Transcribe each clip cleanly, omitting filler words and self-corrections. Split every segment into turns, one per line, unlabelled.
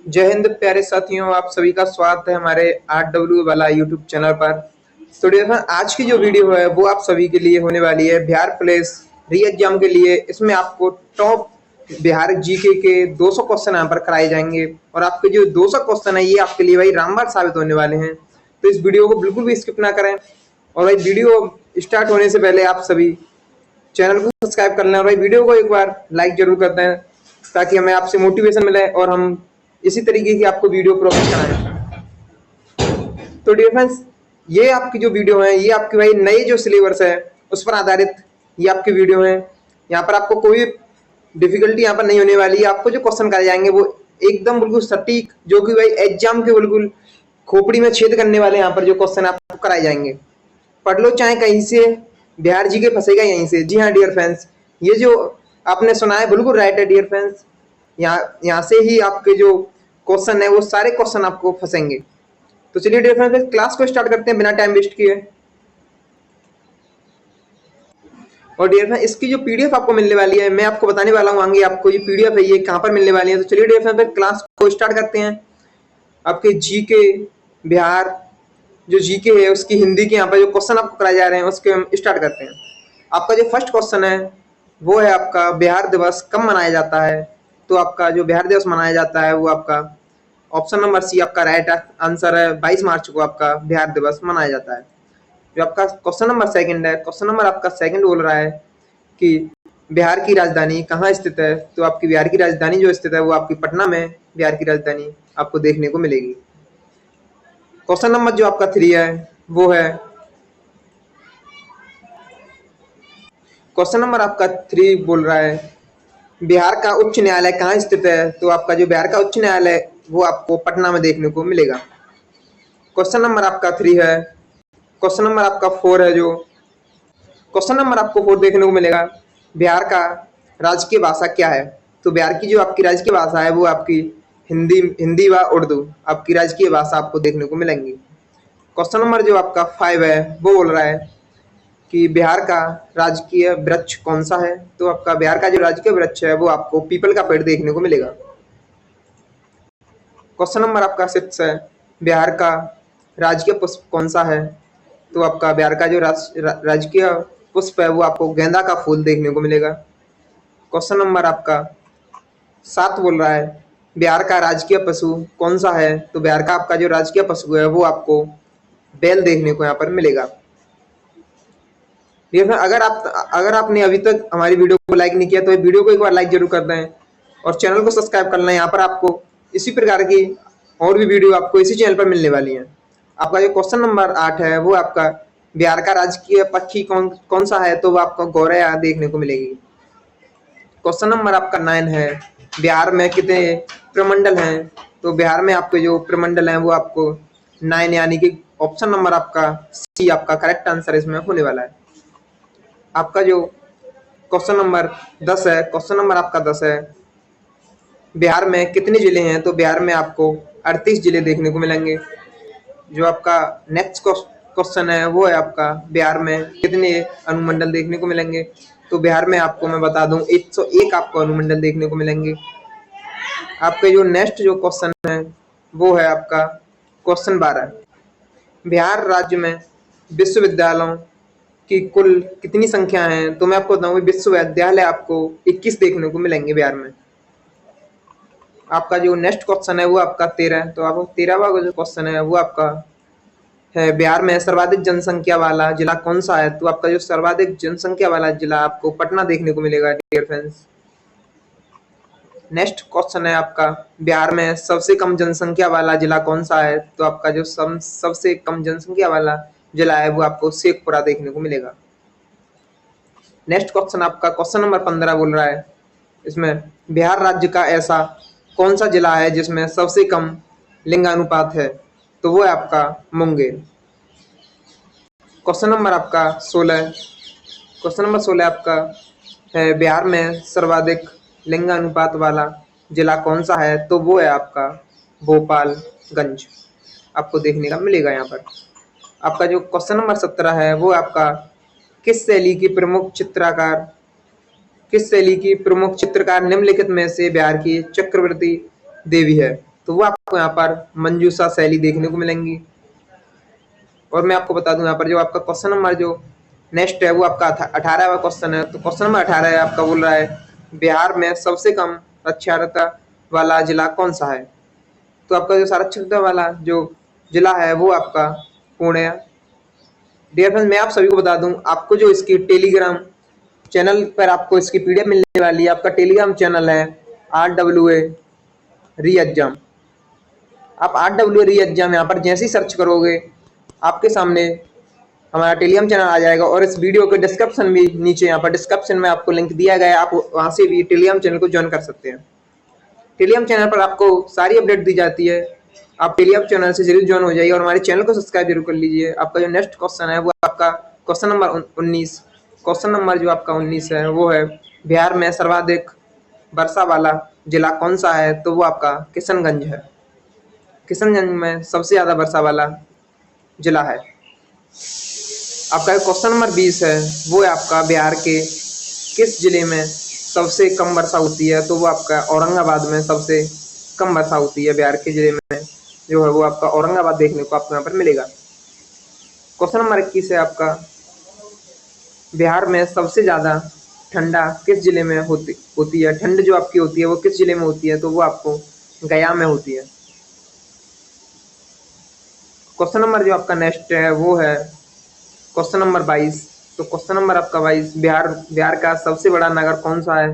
जय हिंद प्यारे साथियों, आप सभी का स्वागत है हमारे RW वाला यूट्यूब चैनल पर। तो देखो, आज की जो वीडियो है वो आप सभी के लिए होने वाली है बिहार पुलिस री एग्जाम के लिए। इसमें आपको टॉप बिहार जीके के 200 क्वेश्चन यहाँ पर कराए जाएंगे और आपके जो 200 क्वेश्चन है ये आपके लिए भाई रामबाण साबित होने वाले हैं। तो इस वीडियो को बिल्कुल भी स्किप ना करें। और भाई वीडियो स्टार्ट होने से पहले आप सभी चैनल को सब्सक्राइब कर लें और भाई वीडियो को एक बार लाइक जरूर करते हैं ताकि हमें आपसे मोटिवेशन मिले और हम इसी तरीके की आपको वीडियो प्रोवाइड कराएं। तो डियर फ्रेंड्स, ये आपकी जो वीडियो है ये आपके भाई नए जो सिलेबस है उस पर आधारित ये आपकी वीडियो है। यहाँ पर आपको कोई डिफिकल्टी यहाँ पर नहीं होने वाली है। आपको जो क्वेश्चन कराए जाएंगे वो एकदम बिल्कुल सटीक, जो कि भाई एग्जाम के बिल्कुल खोपड़ी में छेद करने वाले यहाँ पर जो क्वेश्चन आपको कराए जाएंगे। पढ़ लो चाहे कहीं से, बिहार जी के फंसेगा यहीं से। जी हाँ डियर फ्रेंड्स, ये जो आपने सुना है बिल्कुल राइट है डियर फ्रेंड्स। यहाँ से ही आपके जो क्वेश्चन है वो सारे क्वेश्चन आपको फंसेंगे। तो चलिए डियर फ्रेंड्स, क्लास को स्टार्ट करते हैं बिना टाइम वेस्ट किए। और डियर फ्रेंड्स, इसकी जो पीडीएफ आपको मिलने वाली है मैं आपको बताने वाला हूँ आगे आपको ये पीडीएफ है ये कहाँ पर मिलने वाली है। तो चलिए डियर फ्रेंड्स, क्लास को स्टार्ट करते हैं। आपके जी के बिहार जो जीके है उसकी हिंदी के यहाँ पर जो क्वेश्चन आपको कराए जा रहे हैं उसके हम स्टार्ट करते हैं। आपका जो फर्स्ट क्वेश्चन है वो है आपका बिहार दिवस कब मनाया जाता है। तो आपका जो बिहार दिवस मनाया जाता है वो आपका ऑप्शन नंबर सी आपका राइट आंसर है। 22 मार्च को आपका बिहार दिवस मनाया जाता है। जो आपका क्वेश्चन नंबर सेकंड है, क्वेश्चन नंबर आपका सेकंड बोल रहा है कि बिहार की राजधानी कहाँ स्थित है। तो आपकी बिहार की राजधानी जो स्थित है वो आपकी पटना में बिहार की राजधानी आपको देखने को मिलेगी। क्वेश्चन नंबर जो आपका 3 है वो है क्वेश्चन नंबर आपका 3 बोल रहा है बिहार का उच्च न्यायालय कहाँ स्थित है। तो आपका जो बिहार का उच्च न्यायालय वो आपको पटना में देखने को मिलेगा। क्वेश्चन नंबर आपका 3 है। क्वेश्चन नंबर आपका 4 है, जो क्वेश्चन नंबर आपको 4 देखने को मिलेगा बिहार का राजकीय भाषा क्या है। तो बिहार की जो आपकी राजकीय भाषा है वो आपकी हिंदी व उर्दू आपकी राजकीय भाषा आपको देखने को मिलेंगी। क्वेश्चन नंबर जो आपका 5 है वो बोल रहा है कि बिहार का राजकीय वृक्ष कौन सा है। तो आपका बिहार का जो राजकीय वृक्ष है वो आपको पीपल का पेड़ देखने को मिलेगा। क्वेश्चन नंबर आपका 6 है बिहार का राजकीय पुष्प कौन सा है। तो आपका बिहार का जो राजकीय पुष्प है वो आपको गेंदा का फूल देखने को मिलेगा। क्वेश्चन नंबर आपका 7 बोल रहा है बिहार का राजकीय पशु कौन सा है। तो बिहार का आपका जो राजकीय पशु है वो आपको बैल देखने को यहाँ पर मिलेगा। अगर आपने अभी तक हमारी वीडियो को लाइक नहीं किया तो वीडियो को एक बार लाइक जरूर कर दें और चैनल को सब्सक्राइब कर लें। यहाँ पर आपको इसी प्रकार की और भी वीडियो आपको इसी चैनल पर मिलने वाली है। आपका जो क्वेश्चन नंबर 8 है वो आपका बिहार का राजकीय पक्षी कौन कौन सा है। तो वो आपको गौरैया देखने को मिलेगी। क्वेश्चन नंबर आपका 9 है बिहार में कितने प्रमंडल हैं। तो बिहार में आपके जो प्रमंडल हैं वो आपको 9 यानी कि ऑप्शन नंबर आपका सी आपका करेक्ट आंसर इसमें होने वाला है। आपका जो क्वेश्चन नंबर 10 है, क्वेश्चन नंबर आपका 10 है बिहार में कितने जिले हैं। तो बिहार में आपको 38 जिले देखने को मिलेंगे। जो आपका नेक्स्ट क्वेश्चन है वो है आपका बिहार में कितने अनुमंडल देखने को मिलेंगे। तो बिहार में आपको मैं बता दूं 101 आपको अनुमंडल देखने को मिलेंगे। आपके जो नेक्स्ट जो क्वेश्चन है वो है आपका क्वेश्चन 12 बिहार राज्य में विश्वविद्यालयों की कुल कितनी संख्या है। तो मैं आपको बताऊंगा विश्वविद्यालय आपको 21 देखने को मिलेंगे बिहार में। आपका जो नेक्स्ट क्वेश्चन है वो आपका 13 है। तो आपको 13वां जो क्वेश्चन है वो आपका है बिहार में सर्वाधिक जनसंख्या वाला जिला कौन सा है। तो आपका जो सर्वाधिक जनसंख्या वाला जिला आपको पटना देखने को मिलेगा डियर फ्रेंड्स। नेक्स्ट क्वेश्चन है आपका बिहार में सबसे कम जनसंख्या वाला जिला कौन सा है। तो आपका जो सबसे कम जनसंख्या वाला जिला है वो आपको शेखपुरा देखने को मिलेगा। नेक्स्ट क्वेश्चन आपका क्वेश्चन नंबर 15 बोल रहा है इसमें बिहार राज्य का ऐसा कौन सा जिला है जिसमें सबसे कम लिंगानुपात है। तो वो है आपका मुंगेर। क्वेश्चन नंबर आपका 16, क्वेश्चन नंबर 16 आपका है बिहार में सर्वाधिक लिंगानुपात वाला जिला कौन सा है। तो वो है आपका भोपालगंज आपको देखने का मिलेगा यहाँ पर। आपका जो क्वेश्चन नंबर 17 है वो आपका किस शैली की प्रमुख चित्रकार निम्नलिखित में से बिहार की चक्रवर्ती देवी है। तो वो आपको यहाँ पर मंजूषा शैली देखने को मिलेंगी। और मैं आपको बता दूं यहाँ पर जो आपका क्वेश्चन नंबर जो नेक्स्ट है वो आपका 18वां क्वेश्चन है। तो क्वेश्चन नंबर 18 है आपका, बोल रहा है बिहार में सबसे कम साक्षरता वाला जिला कौन सा है। तो आपका जो साक्षरता वाला जो जिला है वो आपका पुणे है। डियर फ्रेंड्स, मैं आप सभी को बता दूं, आपको जो इसकी टेलीग्राम चैनल पर आपको इसकी पीडीएफ मिलने वाली है। आपका टेलीग्राम चैनल है RWA री एग्जाम। आप RWA री एग्जाम यहाँ पर जैसे ही सर्च करोगे आपके सामने हमारा टेलीग्राम चैनल आ जाएगा। और इस वीडियो के डिस्क्रिप्शन भी नीचे यहाँ पर डिस्क्रिप्शन में आपको लिंक दिया गया है, आप वहाँ से भी टेलीग्राम चैनल को ज्वाइन कर सकते हैं। टेलीग्राम चैनल पर आपको सारी अपडेट दी जाती है। आप टेलीग्राम चैनल से जरूर ज्वाइन हो जाइए और हमारे चैनल को सब्सक्राइब जरूर कर लीजिए। आपका जो नेक्स्ट क्वेश्चन है वो आपका क्वेश्चन नंबर 19। क्वेश्चन नंबर जो आपका 19 है वो है बिहार में सर्वाधिक वर्षा वाला जिला कौन सा है। तो वो आपका किशनगंज है। किशनगंज में सबसे ज्यादा वर्षा वाला जिला है। आपका क्वेश्चन नंबर 20 है वो है आपका बिहार के किस जिले में सबसे कम वर्षा होती है। तो वो आपका औरंगाबाद में सबसे कम वर्षा होती है। बिहार के जिले में जो है वो आपका औरंगाबाद देखने को आपको यहाँ पर मिलेगा। क्वेश्चन नंबर 21 है आपका, बिहार में सबसे ज्यादा ठंडा किस जिले में होती है। ठंड जो आपकी होती है वो किस जिले में होती है। तो वो आपको गया में होती है। क्वेश्चन नंबर जो आपका नेक्स्ट है वो है क्वेश्चन नंबर 22। तो क्वेश्चन नंबर आपका 22, बिहार का सबसे बड़ा नगर कौन सा है।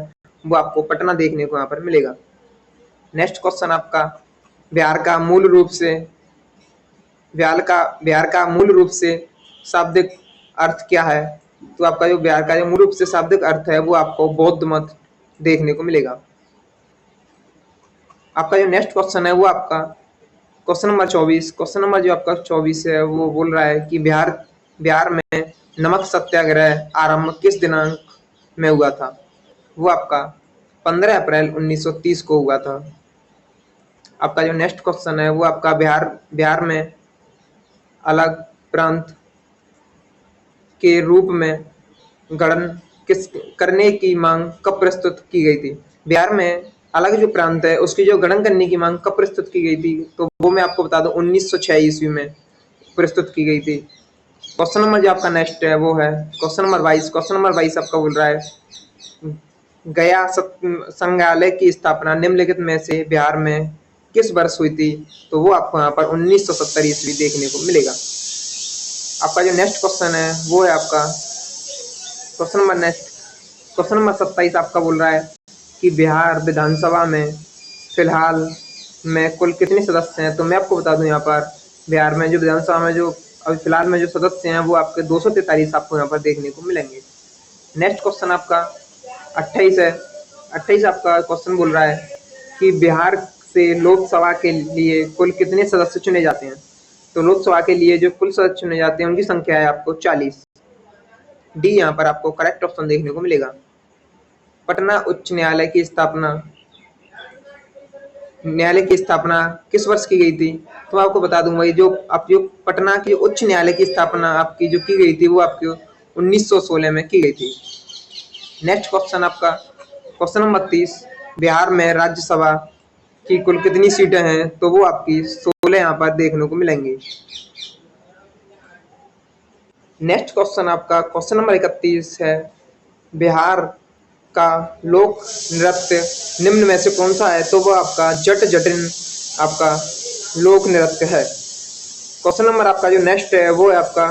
वो आपको पटना देखने को यहाँ पर मिलेगा। नेक्स्ट क्वेश्चन आपका, बिहार का मूल रूप से शाब्दिक अर्थ क्या है। तो आपका जो बिहार का जो मूल रूप से शाब्दिक अर्थ है वो आपको बौद्ध मत देखने को मिलेगा। आपका जो नेक्स्ट क्वेश्चन है वो आपका क्वेश्चन नंबर 24। क्वेश्चन नंबर जो आपका 24 है वो बोल रहा है कि बिहार में नमक सत्याग्रह आरंभ किस दिनांक में हुआ था। वो आपका 15 अप्रैल 1930 को हुआ था। आपका जो नेक्स्ट क्वेश्चन है वो आपका बिहार में अलग प्रांत के रूप में गठन किस करने की मांग कब प्रस्तुत की गई थी। बिहार में अलग जो प्रांत है उसकी जो गठन करने की मांग कब प्रस्तुत की गई थी। तो वो मैं आपको बता दूं 1906 ईस्वी में प्रस्तुत की गई थी। क्वेश्चन नंबर जो आपका नेक्स्ट है वो है क्वेश्चन नंबर 22। क्वेश्चन नंबर 22 आपका बोल रहा है गया संग्रहालय की स्थापना निम्नलिखित में से बिहार में किस वर्ष हुई थी। तो वो आपको यहाँ पर 1970 ईस्वी देखने को मिलेगा। आपका जो नेक्स्ट क्वेश्चन है वो है आपका क्वेश्चन नंबर 27 आपका बोल रहा है कि बिहार विधानसभा में फिलहाल में कुल कितने सदस्य हैं। तो मैं आपको बता दूं यहाँ पर बिहार में जो विधानसभा में जो अभी फिलहाल में जो सदस्य हैं वो आपके 243 आपको यहाँ पर देखने को मिलेंगे। नेक्स्ट क्वेश्चन आपका 28 है। 28 आपका क्वेश्चन बोल रहा है कि बिहार से लोकसभा के लिए कुल कितने सदस्य चुने जाते हैं। तो लोकसभा के लिए जो कुल सदस्य चुने जाते हैं उनकी संख्या है आपको 40। डी यहाँ पर आपको करेक्ट ऑप्शन देखने को मिलेगा। पटना उच्च न्यायालय की स्थापना किस वर्ष की गई थी। तो आपको बता दूं वही जो पटना की उच्च न्यायालय की स्थापना आपकी जो की गई थी वो आपकी 1916 में की गई थी। नेक्स्ट क्वेश्चन आपका क्वेश्चन नंबर 30, बिहार में राज्यसभा की कुल कितनी सीटें हैं। तो वो आपकी 16 यहाँ पर देखने को मिलेंगी। नेक्स्ट क्वेश्चन आपका क्वेश्चन नंबर 31 है, बिहार का लोक नृत्य निम्न में से कौन सा है। तो वो आपका जट जटिन आपका लोक नृत्य है। क्वेश्चन नंबर आपका जो नेक्स्ट है वो है आपका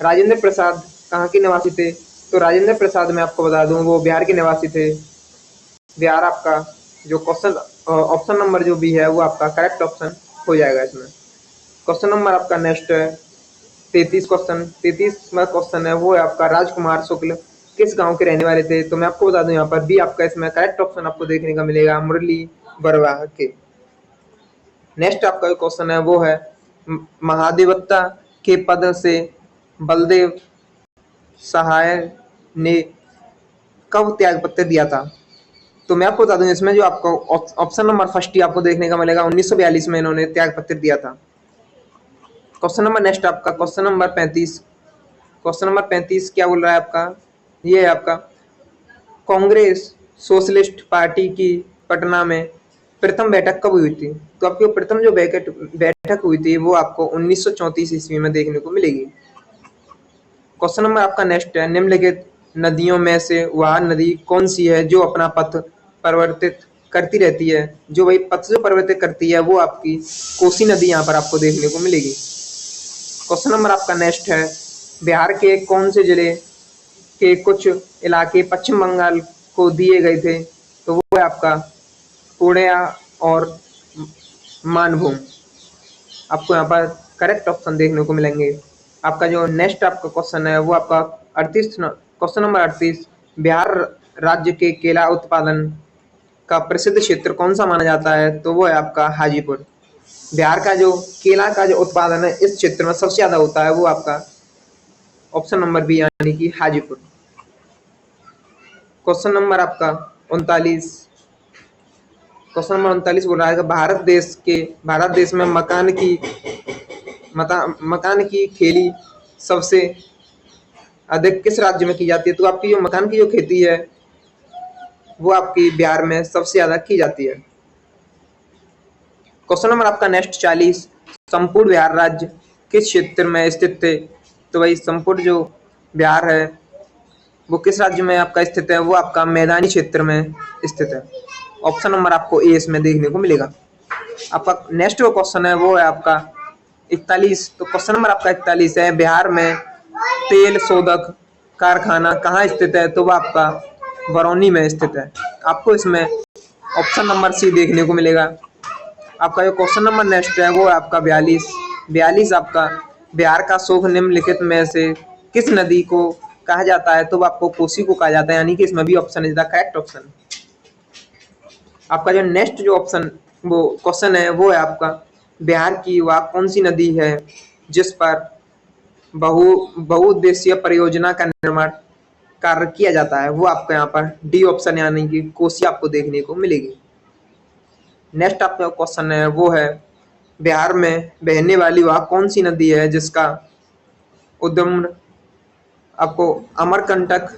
राजेंद्र प्रसाद कहाँ के निवासी थे। तो राजेंद्र प्रसाद मैं आपको बता दूं वो बिहार के निवासी थे। बिहार आपका जो क्वेश्चन ऑप्शन नंबर जो भी है वो आपका करेक्ट ऑप्शन हो जाएगा इसमें। क्वेश्चन नंबर आपका नेक्स्ट है 33 क्वेश्चन। 33वां क्वेश्चन है वो है आपका राजकुमार शुक्ल किस गांव के रहने वाले थे। तो मैं आपको बता दूं यहाँ पर भी आपका इसमें करेक्ट ऑप्शन आपको देखने का मिलेगा मुरली बरवाह के। नेक्स्ट आपका जो क्वेश्चन है वो है महाधिवक्ता के पद से बलदेव सहाय ने कब त्याग पत्र दिया था। तो मैं आपको बता दूं इसमें जो आपको ऑप्शन नंबर फर्स्ट ही आपको देखने का मिलेगा 1942 में इन्होंने त्याग पत्र दिया था। क्वेश्चन नंबर नेक्स्ट आपका क्वेश्चन नंबर 35। क्वेश्चन नंबर 35 क्या बोल रहा है आपका, ये है आपका कांग्रेस सोशलिस्ट पार्टी की पटना में प्रथम बैठक कब हुई थी? तो आपकी प्रथम जो बैठक हुई थी वो आपको 1934 ईस्वी में देखने को मिलेगी। क्वेश्चन नंबर आपका नेक्स्ट है, निम्नलिखित नदियों में से वह नदी कौन सी है जो अपना पथ परिवर्तित करती रहती है? जो वही पथ जो परिवर्तित करती है वो आपकी कोसी नदी यहाँ पर आपको देखने को मिलेगी। क्वेश्चन नंबर आपका नेक्स्ट है, बिहार के कौन से जिले के कुछ इलाके पश्चिम बंगाल को दिए गए थे? तो वो है आपका पूर्णिया और मानभूम। आपको यहाँ पर करेक्ट ऑप्शन देखने को मिलेंगे। आपका जो नेक्स्ट आपका क्वेश्चन है वो आपका 38 क्वेश्चन नंबर 38, बिहार राज्य के केला उत्पादन का प्रसिद्ध क्षेत्र कौन सा माना जाता है? तो वो है आपका हाजीपुर। बिहार का जो केला का जो उत्पादन है इस क्षेत्र में सबसे ज्यादा होता है वो आपका ऑप्शन नंबर बी यानी कि हाजीपुर। क्वेश्चन नंबर आपका 39, क्वेश्चन नंबर 39 बोल रहा है कि भारत देश में मकान की खेती सबसे अधिक किस राज्य में की जाती है? तो आपकी जो मकान की जो खेती है वो आपकी बिहार में सबसे ज्यादा की जाती है। क्वेश्चन नंबर आपका नेक्स्ट 40, संपूर्ण बिहार राज्य किस क्षेत्र में स्थित थे? तो भाई संपूर्ण जो बिहार है वो किस राज्य में आपका स्थित है? वो आपका मैदानी क्षेत्र में स्थित है। ऑप्शन नंबर आपको ए इसमें देखने को मिलेगा। आपका नेक्स्ट जो क्वेश्चन है वो है आपका 41। तो क्वेश्चन नंबर आपका 41 है, बिहार में तेल शोधक कारखाना कहाँ स्थित है? तो वो आपका बरौनी में स्थित है। आपको इसमें ऑप्शन नंबर सी देखने को मिलेगा। आपका जो क्वेश्चन नंबर नेक्स्ट है वो है आपका 42 आपका, बिहार का शोक निम्नलिखित में से किस नदी को कहा जाता है? तो वो आपको कोसी को कहा जाता है, यानी कि इसमें भी option is the correct option. आपका जो नेक्स्ट जो ऑप्शन वो क्वेश्चन है वो है आपका, बिहार की वह कौन सी नदी है जिस पर बहुउद्देशीय परियोजना का निर्माण कार्य किया जाता है? वो आपका यहाँ पर डी ऑप्शन यानी कि कोसी आपको देखने को मिलेगी। नेक्स्ट आपका क्वेश्चन है वो है, बिहार में बहने वाली वह कौन सी नदी है जिसका उद्गम आपको अमरकंटक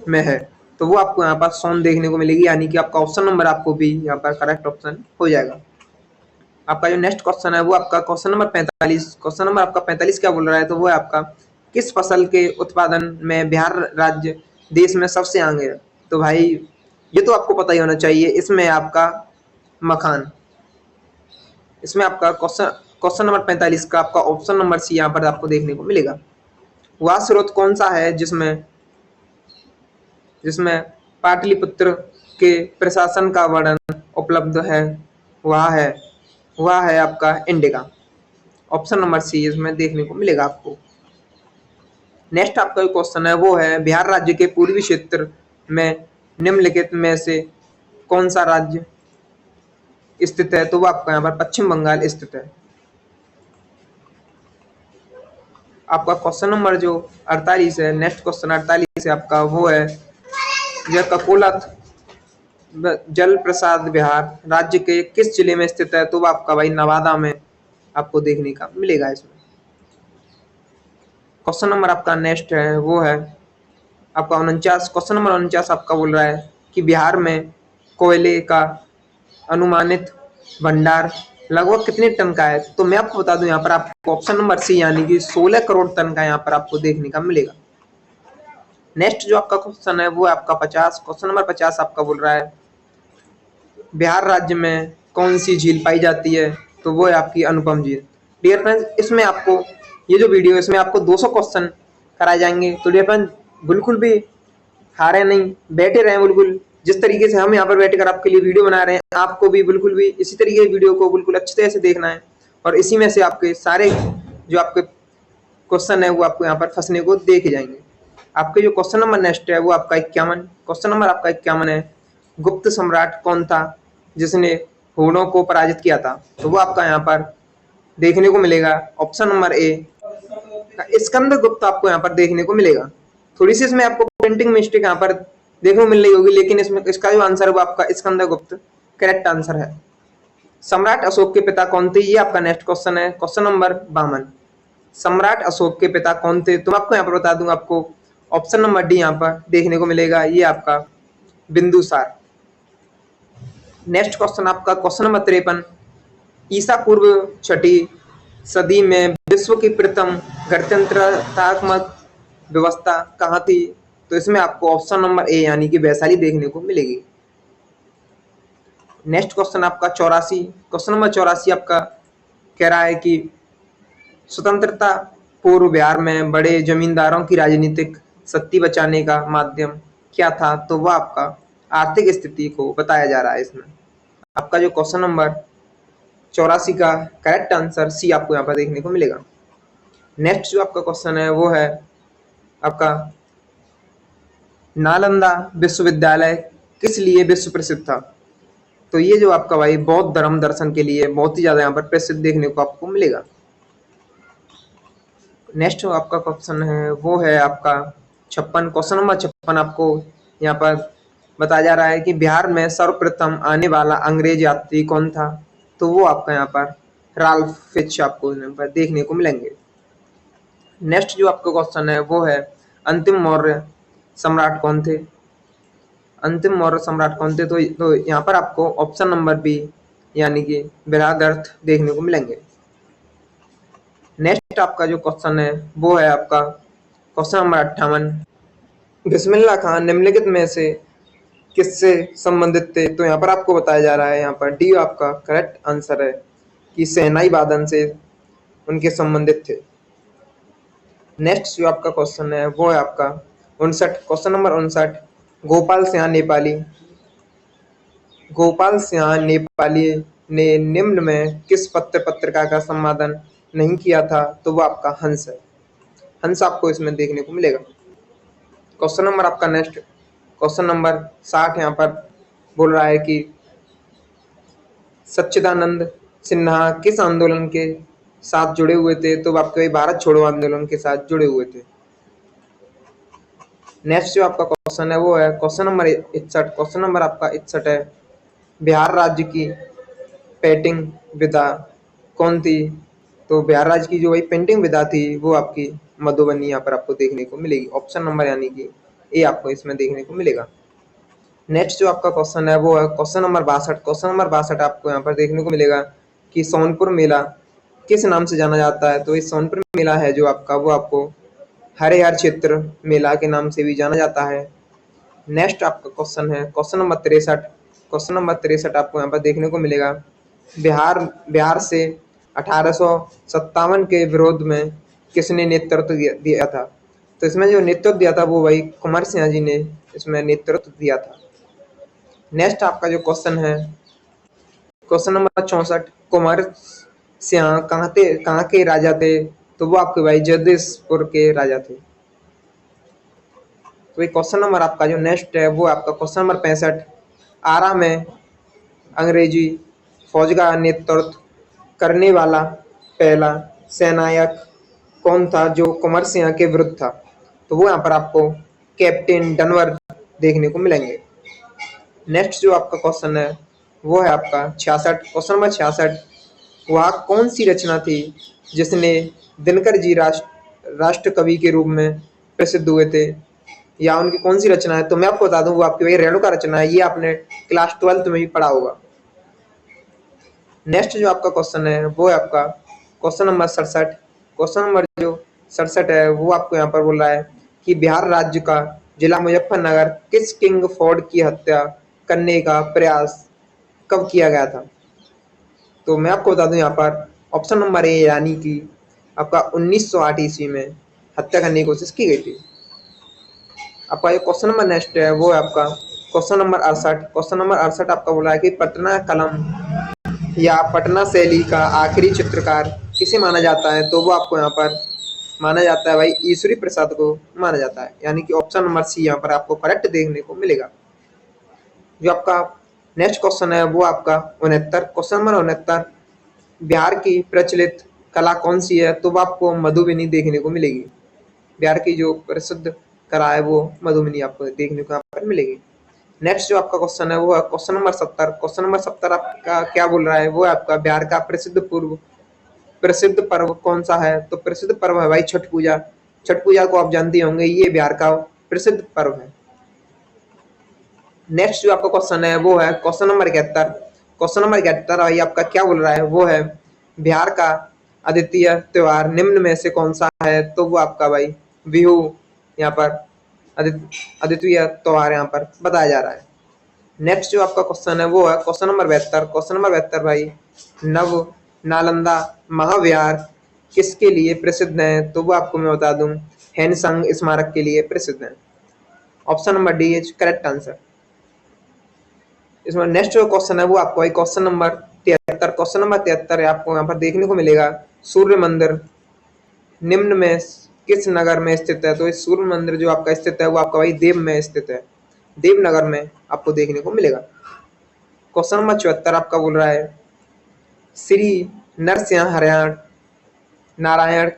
में है? तो वो आपको यहाँ पर सोन देखने को मिलेगी, यानी कि आपका ऑप्शन नंबर आपको भी यहाँ पर करेक्ट ऑप्शन हो जाएगा। आपका जो नेक्स्ट क्वेश्चन है वो आपका क्वेश्चन नंबर 45। क्वेश्चन नंबर आपका 45 क्या बोल रहा है? तो वो है आपका, किस फसल के उत्पादन में बिहार राज्य देश में सबसे आगे है? तो भाई ये तो आपको पता ही होना चाहिए, इसमें आपका मखान। इसमें आपका क्वेश्चन नंबर 45 का आपका ऑप्शन नंबर सी यहाँ पर आपको देखने को मिलेगा। वह स्रोत कौन सा है जिसमें पाटलिपुत्र के प्रशासन का वर्णन उपलब्ध है? वह है आपका इंडिका। ऑप्शन नंबर सी इसमें देखने को मिलेगा आपको। नेक्स्ट आपका जो क्वेश्चन है वो है, बिहार राज्य के पूर्वी क्षेत्र में निम्नलिखित में से कौन सा राज्य स्थित है? तो वो आपका यहाँ पर पश्चिम बंगाल स्थित है। आपका क्वेश्चन नंबर जो 48 है, नेक्स्ट क्वेश्चन 48 है आपका, वो है यह ककोलत जल प्रसाद बिहार राज्य के किस जिले में स्थित है? तो वो आपका भाई नवादा में आपको देखने का मिलेगा। इसमें क्वेश्चन नंबर आपका नेक्स्ट है वो है आपका 49। क्वेश्चन नंबर 49 आपका बोल रहा है कि बिहार में कोयले का अनुमानित भंडार लगभग कितने टन का है? तो मैं आपको बता दूं यहाँ पर आपको ऑप्शन नंबर सी यानी कि 16 करोड़ टन का यहाँ पर आपको देखने का मिलेगा। नेक्स्ट जो आपका क्वेश्चन है वो है आपका 50। क्वेश्चन नंबर 50 आपका बोल रहा है, बिहार राज्य में कौन सी झील पाई जाती है? तो वो है आपकी अनुपम झील। डियर फ्रेंड्स, इसमें आपको ये जो वीडियो इसमें आपको 200 क्वेश्चन कराए जाएंगे। तो डियर फ्रेंड्स बिल्कुल भी हारे नहीं, बैठे रहें। बिल्कुल जिस तरीके से हम यहाँ पर बैठकर आपके लिए वीडियो बना रहे हैं, आपको भी बिल्कुल भी इसी तरीके की वीडियो को बिल्कुल अच्छी तरह से देखना है, और इसी में से आपके सारे जो आपके क्वेश्चन है वो आपको यहाँ पर फंसने को देखे जाएंगे। आपके जो क्वेश्चन नंबर नेक्स्ट है वो आपका 51। क्वेश्चन नंबर आपका 51 है, गुप्त सम्राट कौन था जिसने हुनों को पराजित किया था? तो वो आपका यहाँ पर देखने को मिलेगा ऑप्शन नंबर ए, स्कंद गुप्त आपको यहाँ पर देखने को मिलेगा। थोड़ी सी इसमें आपको प्रिंटिंग मिस्टेक यहाँ पर देखने को मिल रही होगी, लेकिन इसमें इसका जो आंसर है वो आपका स्कंद गुप्त करेक्ट आंसर है। सम्राट अशोक के पिता कौन थे? ये आपका नेक्स्ट क्वेश्चन है, क्वेश्चन नंबर 52। सम्राट अशोक के पिता कौन थे? तो मैं आपको यहाँ पर बता दूंगा, आपको ऑप्शन नंबर डी यहाँ पर देखने को मिलेगा, ये आपका बिंदुसार। नेक्स्ट क्वेश्चन आपका क्वेश्चन नंबर 53, ईसा पूर्व 6ठी सदी में विश्व की प्रथम गणतंत्रात्मक व्यवस्था कहाँ थी? तो इसमें आपको ऑप्शन नंबर ए यानी कि वैशाली देखने को मिलेगी। नेक्स्ट क्वेश्चन आपका 84, क्वेश्चन नंबर 84 आपका कह रहा है कि स्वतंत्रता पूर्व बिहार में बड़े जमींदारों की राजनीतिक शक्ति बचाने का माध्यम क्या था? तो वह आपका आर्थिक स्थिति को बताया जा रहा है। इसमें आपका जो क्वेश्चन नंबर 84 का करेक्ट आंसर सी आपको यहाँ पर देखने को मिलेगा। नेक्स्ट जो आपका क्वेश्चन है वो है आपका नालंदा विश्वविद्यालय किस लिए विश्व प्रसिद्ध था? तो ये जो आपका भाई बौद्ध धर्म दर्शन के लिए बहुत ही ज्यादा यहाँ पर प्रसिद्ध देखने को आपको मिलेगा। नेक्स्ट जो आपका क्वेश्चन है वो है आपका 56, क्वेश्चन नंबर 56 आपको यहाँ पर बताया जा रहा है कि बिहार में सर्वप्रथम आने वाला अंग्रेज यात्री कौन था? तो वो आपका यहाँ पर राल्फ फिच आपको यहाँ पर देखने को मिलेंगे। नेक्स्ट जो आपका क्वेश्चन है वो है अंतिम मौर्य सम्राट कौन थे? अंतिम मौर्य सम्राट कौन थे? तो यहाँ पर आपको ऑप्शन नंबर बी यानी कि बृहद्रथ देखने को मिलेंगे। नेक्स्ट आपका जो क्वेश्चन है वो है आपका क्वेश्चन नंबर 58, बिस्मिल्लाह खान निम्नलिखित में से किससे संबंधित थे? तो यहाँ पर आपको बताया जा रहा है, यहाँ पर डी आपका करेक्ट आंसर है कि शहनाई वादन से उनके संबंधित थे। नेक्स्ट जो आपका क्वेश्चन है वो है आपका 59, क्वेश्चन नंबर 59, गोपाल सिंह नेपाली ने निम्न में किस पत्रिका का संपादन नहीं किया था? तो वो आपका हंस है। हंस आपको इसमें देखने को मिलेगा। क्वेश्चन नंबर आपका नेक्स्ट क्वेश्चन नंबर 60 यहाँ पर बोल रहा है कि सच्चिदानंद सिन्हा किस आंदोलन के साथ जुड़े हुए थे? तो आपके भारत छोड़ो आंदोलन के साथ जुड़े हुए थे। नेक्स्ट जो आपका क्वेश्चन है वो है क्वेश्चन नंबर 61, क्वेश्चन नंबर आपका 61 है बिहार राज्य की पेंटिंग विधा कौन थी? तो बिहार राज्य की जो वही पेंटिंग विधा थी वो आपकी मधुबनी यहाँ पर आपको देखने को मिलेगी। ऑप्शन नंबर यानी कि ए आपको इसमें देखने को मिलेगा। नेक्स्ट जो आपका क्वेश्चन है वो है क्वेश्चन नंबर 62, क्वेश्चन नंबर 62 आपको यहाँ पर देखने को मिलेगा कि सोनपुर मेला किस नाम से जाना जाता है? तो इस सोनपुर मेला है जो आपका वो आपको हरिहर क्षेत्र मेला के नाम से भी जाना जाता है। नेक्स्ट आपका क्वेश्चन है क्वेश्चन नंबर 63, क्वेश्चन नंबर 63 आपको यहाँ पर देखने को मिलेगा बिहार से 1857 के विरोध में किसने नेतृत्व दिया था? तो इसमें जो नेतृत्व दिया था वो वही कुंवर सिंह जी ने इसमें नेतृत्व दिया था। नेक्स्ट आपका जो क्वेश्चन है क्वेश्चन नंबर 64, कुंवर सिंह कहाँ के राजा थे? तो वो आपके भाई जगदीशपुर के राजा थे। तो ये क्वेश्चन नंबर आपका जो नेक्स्ट है वो आपका क्वेश्चन नंबर 65, आरा में अंग्रेजी फौज का नेतृत्व करने वाला पहला सेनायक कौन था जो कुंवर सिंह के विरुद्ध था? तो वो यहाँ पर आपको कैप्टन डनवर देखने को मिलेंगे। नेक्स्ट जो आपका क्वेश्चन है वो है आपका 66, क्वेश्चन नंबर 66, वह कौन सी रचना थी जिसने दिनकर जी राष्ट्र कवि के रूप में प्रसिद्ध हुए थे? या उनकी कौन सी रचना है? तो मैं आपको बता दूं वो आपकी वही रेणुका रचना है। ये आपने क्लास 12th में भी पढ़ा होगा। नेक्स्ट जो आपका क्वेश्चन है वो है आपका क्वेश्चन नंबर 67, क्वेश्चन नंबर जो 67 है वो आपको यहाँ पर बोल रहा है कि बिहार राज्य का जिला मुजफ्फरनगर किस किंग फोर्ड की हत्या करने का प्रयास कब किया गया था? तो मैं आपको बता दूं यहाँ पर ऑप्शन नंबर ए यानी कि आपका 1908 ईस्वी में हत्या करने की कोशिश की गई थी। आपका जो क्वेश्चन नंबर नेक्स्ट है वो है आपका क्वेश्चन नंबर 68, क्वेश्चन नंबर 68 आपका बोला है कि पटना कलम या पटना शैली का आखिरी चित्रकार किसे माना जाता है? तो वो आपको यहाँ पर माना जाता है भाई ईश्वरी प्रसाद को माना जाता है, यानी कि ऑप्शन नंबर सी यहाँ पर आपको करेक्ट देखने को मिलेगा। जो आपका नेक्स्ट क्वेश्चन है वो आपका 69, क्वेश्चन नंबर 69, बिहार की प्रचलित कला कौन सी है? तो वो आपको मधुबनी देखने को मिलेगी। बिहार की जो प्रसिद्ध कला है वो मधुबनी आपको देखने को यहाँ पर मिलेगी। नेक्स्ट जो आपका क्वेश्चन है वो है क्वेश्चन नंबर 70, क्वेश्चन नंबर 70 आपका क्या बोल रहा है वो है आपका बिहार का प्रसिद्ध पर्व कौन सा है? तो प्रसिद्ध पर्व है भाई छठ पूजा। छठ पूजा को आप जानते होंगे, ये बिहार का प्रसिद्ध पर्व है। नेक्स्ट जो आपका क्वेश्चन है वो है क्वेश्चन नंबर 71। क्वेश्चन नंबर 71 भाई आपका क्या बोल रहा है, वो है बिहार का अद्वितीय त्योहार निम्न में से कौन सा है। तो वो आपका भाई बिहू यहाँ पर अद्वितीय त्योहार यहाँ पर बताया जा रहा है। नेक्स्ट जो आपका क्वेश्चन है वो है क्वेश्चन नंबर 72। क्वेश्चन नंबर 72 भाई नव नालंदा महाविहार किसके लिए प्रसिद्ध है। तो वो आपको मैं बता दूं हैनसंग स्मारक के लिए प्रसिद्ध है। Option number D is correct answer. इसमें नेक्स्ट जो क्वेश्चन है वो आपको क्वेश्चन नंबर 73। क्वेश्चन नंबर 73 है आपको यहाँ पर देखने को मिलेगा सूर्य मंदिर निम्न में किस नगर में स्थित है। तो इस सूर्य मंदिर जो आपका स्थित है वो आपका भाई देव में स्थित है, देवनगर में आपको देखने को मिलेगा। क्वेश्चन नंबर 74 आपका बोल रहा है श्री नरसिंह नारायण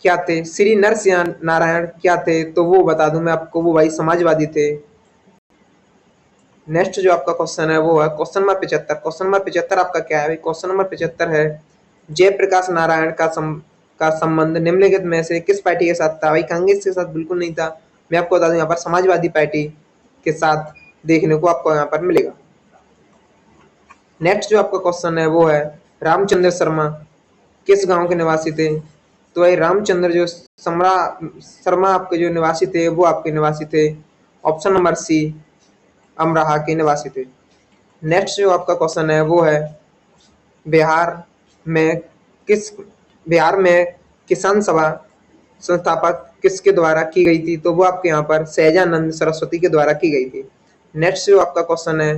क्या थे। श्री नरसिंह नारायण क्या थे। तो वो बता दूं मैं आपको, वो भाई समाजवादी थे। नेक्स्ट जो आपका क्वेश्चन है वो है क्वेश्चन नंबर 75। क्वेश्चन नंबर 75 आपका क्या है, क्वेश्चन नंबर 75 है जयप्रकाश नारायण का संबंध निम्नलिखित में से किस पार्टी के साथ था। भाई कांग्रेस के साथ बिल्कुल नहीं था, मैं आपको बता दूं यहाँ पर समाजवादी पार्टी के साथ देखने को आपको यहाँ पर मिलेगा। नेक्स्ट जो आपका क्वेश्चन है वो है रामचंद्र शर्मा किस गांव के निवासी थे। तो भाई रामचंद्र जो शर्मा आपके जो निवासी थे वो आपके निवासी थे ऑप्शन नंबर सी अमरोहा के निवासी थे। नेक्स्ट जो आपका क्वेश्चन है वो है बिहार में किस बिहार में किसान सभा संस्थापक किसके द्वारा की गई थी। तो वो आपके यहाँ पर सहजानंद सरस्वती के द्वारा की गई थी। नेक्स्ट जो आपका क्वेश्चन है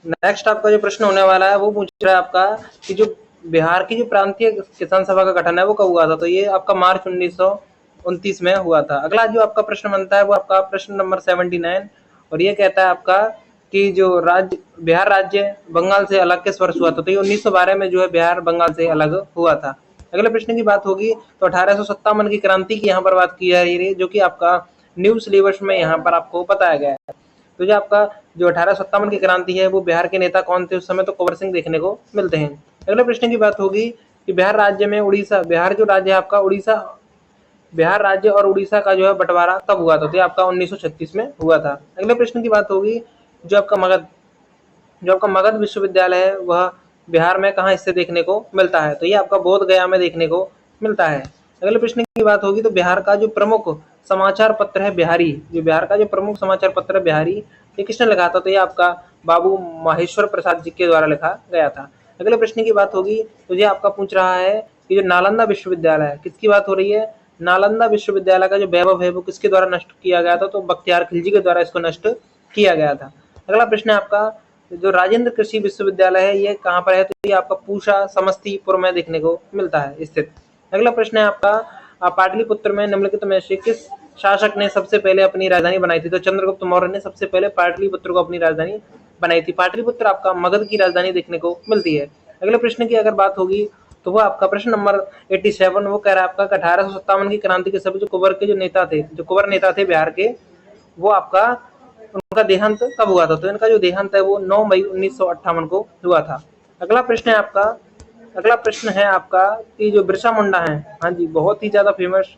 नेक्स्ट आपका जो प्रश्न होने वाला है वो पूछ रहा है आपका कि जो बिहार की जो प्रांतीय किसान सभा का गठन है वो कब हुआ था। तो ये आपका मार्च 1929 में हुआ था। अगला जो आपका प्रश्न बनता है वो आपका प्रश्न नंबर 79 और ये कहता है आपका कि जो बिहार राज्य बंगाल से अलग किस वर्ष हुआ था। तो ये 1912 में जो है बिहार बंगाल से अलग हुआ था। अगले प्रश्न की बात होगी तो 1857 की क्रांति की यहाँ पर बात की जा रही है, जो कि आपका न्यू सिलेबस में यहाँ पर आपको बताया गया है। तो जो आपका जो 1857 की क्रांति है वो बिहार के नेता कौन थे उस समय। तो कुंवर सिंह देखने को मिलते हैं। अगले प्रश्न की बात होगी कि बिहार राज्य में उड़ीसा, बिहार जो राज्य है आपका उड़ीसा, बिहार राज्य और उड़ीसा का जो है बंटवारा कब हुआ था। तो ये आपका 1936 में हुआ था। अगले प्रश्न की बात होगी जो आपका मगध विश्वविद्यालय है वह बिहार में कहाँ स्थित देखने को मिलता है। तो ये आपका बोध गया में देखने को मिलता है। अगले प्रश्न की बात होगी तो बिहार का जो प्रमुख समाचार पत्र है बिहारी, जो बिहार का जो प्रमुख समाचार पत्र है बिहारी, ये किसने लिखा था। तो ये आपका बाबू माहेश्वर प्रसाद जी के द्वारा लिखा गया था। अगले प्रश्न की बात होगी तो ये आपका पूछ रहा है कि जो नालंदा विश्वविद्यालय है किसकी बात हो रही है। नालंदा विश्वविद्यालय का जो वैभव है वो किसके द्वारा नष्ट किया गया था। तो बख्तियार खिलजी के द्वारा इसको नष्ट किया गया था। अगला प्रश्न है आपका जो राजेंद्र कृषि विश्वविद्यालय है ये कहाँ पर है। तो ये आपका पूसा समस्तीपुर में देखने को मिलता है स्थित। अगला प्रश्न है आपका पाटलिपुत्र में निम्नलिखित में से किस शासक ने सबसे पहले अपनी राजधानी बनाई थी। तो चंद्रगुप्त मौर्य ने सबसे पहले पाटलिपुत्र को अपनी राजधानी बनाई थी। पाटलिपुत्र आपका मगध की राजधानी देखने को मिलती है। अगले प्रश्न की अगर बात होगी तो वो आपका प्रश्न नंबर 87 वो कह रहा है आपका 1857 की क्रांति के सभी जो कुंवर के जो नेता थे, जो कुंवर नेता थे बिहार के, वो आपका उनका देहांत कब हुआ था। तो इनका जो देहांत है वो 9 मई 1958 को हुआ था। अगला प्रश्न है आपका कि जो बिरसा मुंडा है, हाँ जी, बहुत ही ज्यादा फेमस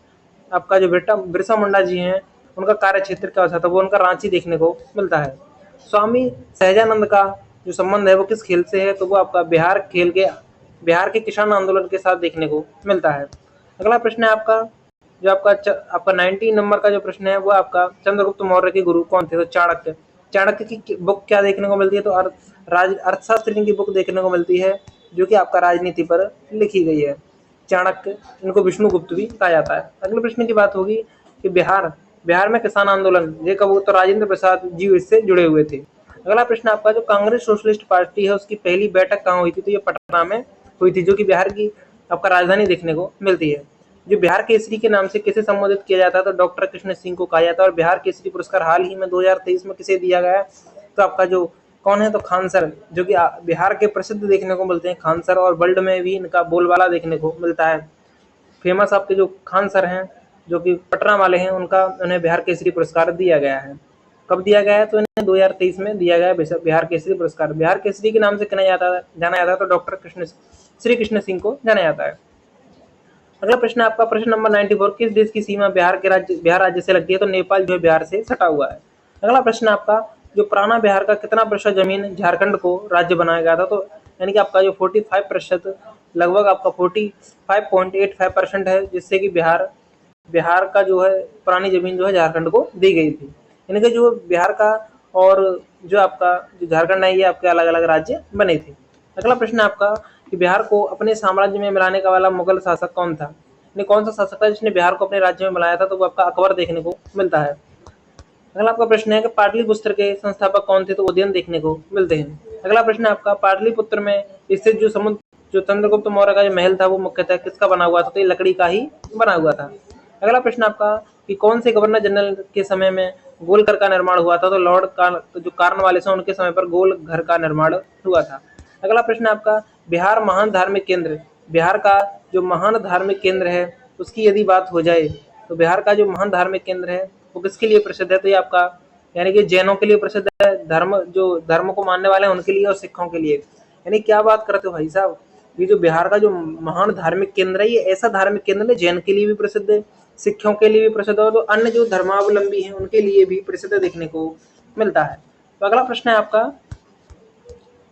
आपका जो बिरसा मुंडा जी हैं उनका कार्य क्षेत्र क्या था। तो वो उनका रांची देखने को मिलता है। स्वामी सहजानंद का जो संबंध है वो किस खेल से है। तो वो आपका बिहार के किसान आंदोलन के साथ देखने को मिलता है। अगला प्रश्न है आपका जो आपका 19 नंबर का जो प्रश्न है वो आपका चंद्रगुप्त मौर्य के गुरु कौन थे। तो चाणक्य की बुक क्या देखने को मिलती है। तो अर्थशास्त्र की बुक देखने को मिलती है जो कि आपका राजनीति पर लिखी गई है। चाणक्य, इनको विष्णुगुप्त भी कहा जाता है। अगले प्रश्न की बात होगी कि बिहार में किसान आंदोलन ये कब हुआ। तो राजेंद्र प्रसाद जी इससे जुड़े हुए थे। अगला प्रश्न आपका जो कांग्रेस सोशलिस्ट पार्टी है उसकी पहली बैठक कहाँ हुई थी। तो ये पटना में हुई थी, जो कि बिहार की आपका राजधानी देखने को मिलती है। जो बिहार केसरी के नाम से किसे संबोधित किया जाता है। तो डॉक्टर कृष्ण सिंह को कहा जाता है। और बिहार केसरी पुरस्कार हाल ही में 2023 में किसे दिया गया है। तो आपका जो कौन है तो खान सर, जो कि बिहार के प्रसिद्ध देखने को मिलते हैं खान सर, और वर्ल्ड में भी इनका बोलबाला देखने को मिलता है। फेमस आपके जो खान सर हैं जो कि पटना वाले हैं, उन्हें बिहार केसरी पुरस्कार दिया गया है। कब दिया गया है। तो इन्हें 2023 में दिया गया है बिहार केसरी पुरस्कार। बिहार केसरी के नाम से जाना जाता है तो डॉक्टर श्री कृष्ण सिंह को जाना जाता है। अगला प्रश्न आपका प्रश्न नंबर 94 किस देश की सीमा बिहार राज्य से लगती है। तो नेपाल जो है बिहार से सटा हुआ है। अगला प्रश्न आपका जो पुराना बिहार का कितना प्रतिशत जमीन झारखंड को राज्य बनाया गया था, तो यानी कि आपका जो 45% लगभग आपका 45.85% है, जिससे कि बिहार का जो है पुरानी जमीन जो है झारखंड को दी गई थी। यानी कि जो बिहार का और जो आपका जो झारखंड है, ये आपके अलग अलग राज्य बने थे। अगला प्रश्न है आपका कि बिहार को अपने साम्राज्य में मिलाने का वाला मुगल शासक कौन था? यानी कौन सा शासक था जिसने बिहार को अपने राज्य में मिलाया था? तो वो आपका अकबर देखने को मिलता है। अगला आपका प्रश्न है कि पाटलिपुत्र के संस्थापक कौन थे? तो उदयन देखने को मिलते हैं। अगला प्रश्न है आपका पाटलिपुत्र में स्थित जो चंद्रगुप्त मौर्य का जो महल था वो मुख्यतः किसका बना हुआ था? तो ये लकड़ी का ही बना हुआ था। अगला प्रश्न आपका कि कौन से गवर्नर जनरल के समय में गोल घर का निर्माण हुआ था? तो जो कार्नवालिस हैं उनके समय पर गोल घर का निर्माण हुआ था। अगला प्रश्न आपका बिहार महान धार्मिक केंद्र, बिहार का जो महान धार्मिक केंद्र है उसकी यदि बात हो जाए तो बिहार का जो महान धार्मिक केंद्र है वो किसके लिए प्रसिद्ध है? तो ये आपका यानी कि जैनों के लिए प्रसिद्ध है, धर्म को मानने वाले हैं उनके लिए और सिखों के लिए। यानी क्या बात करते हो भाई साहब, ये जो बिहार का जो महान धार्मिक केंद्र है ये ऐसा धार्मिक केंद्र है जैन के लिए भी प्रसिद्ध है, सिखों के लिए भी प्रसिद्ध है, और तो अन्य जो धर्मावलंबी हैं उनके लिए भी प्रसिद्ध देखने को मिलता है। तो अगला प्रश्न है आपका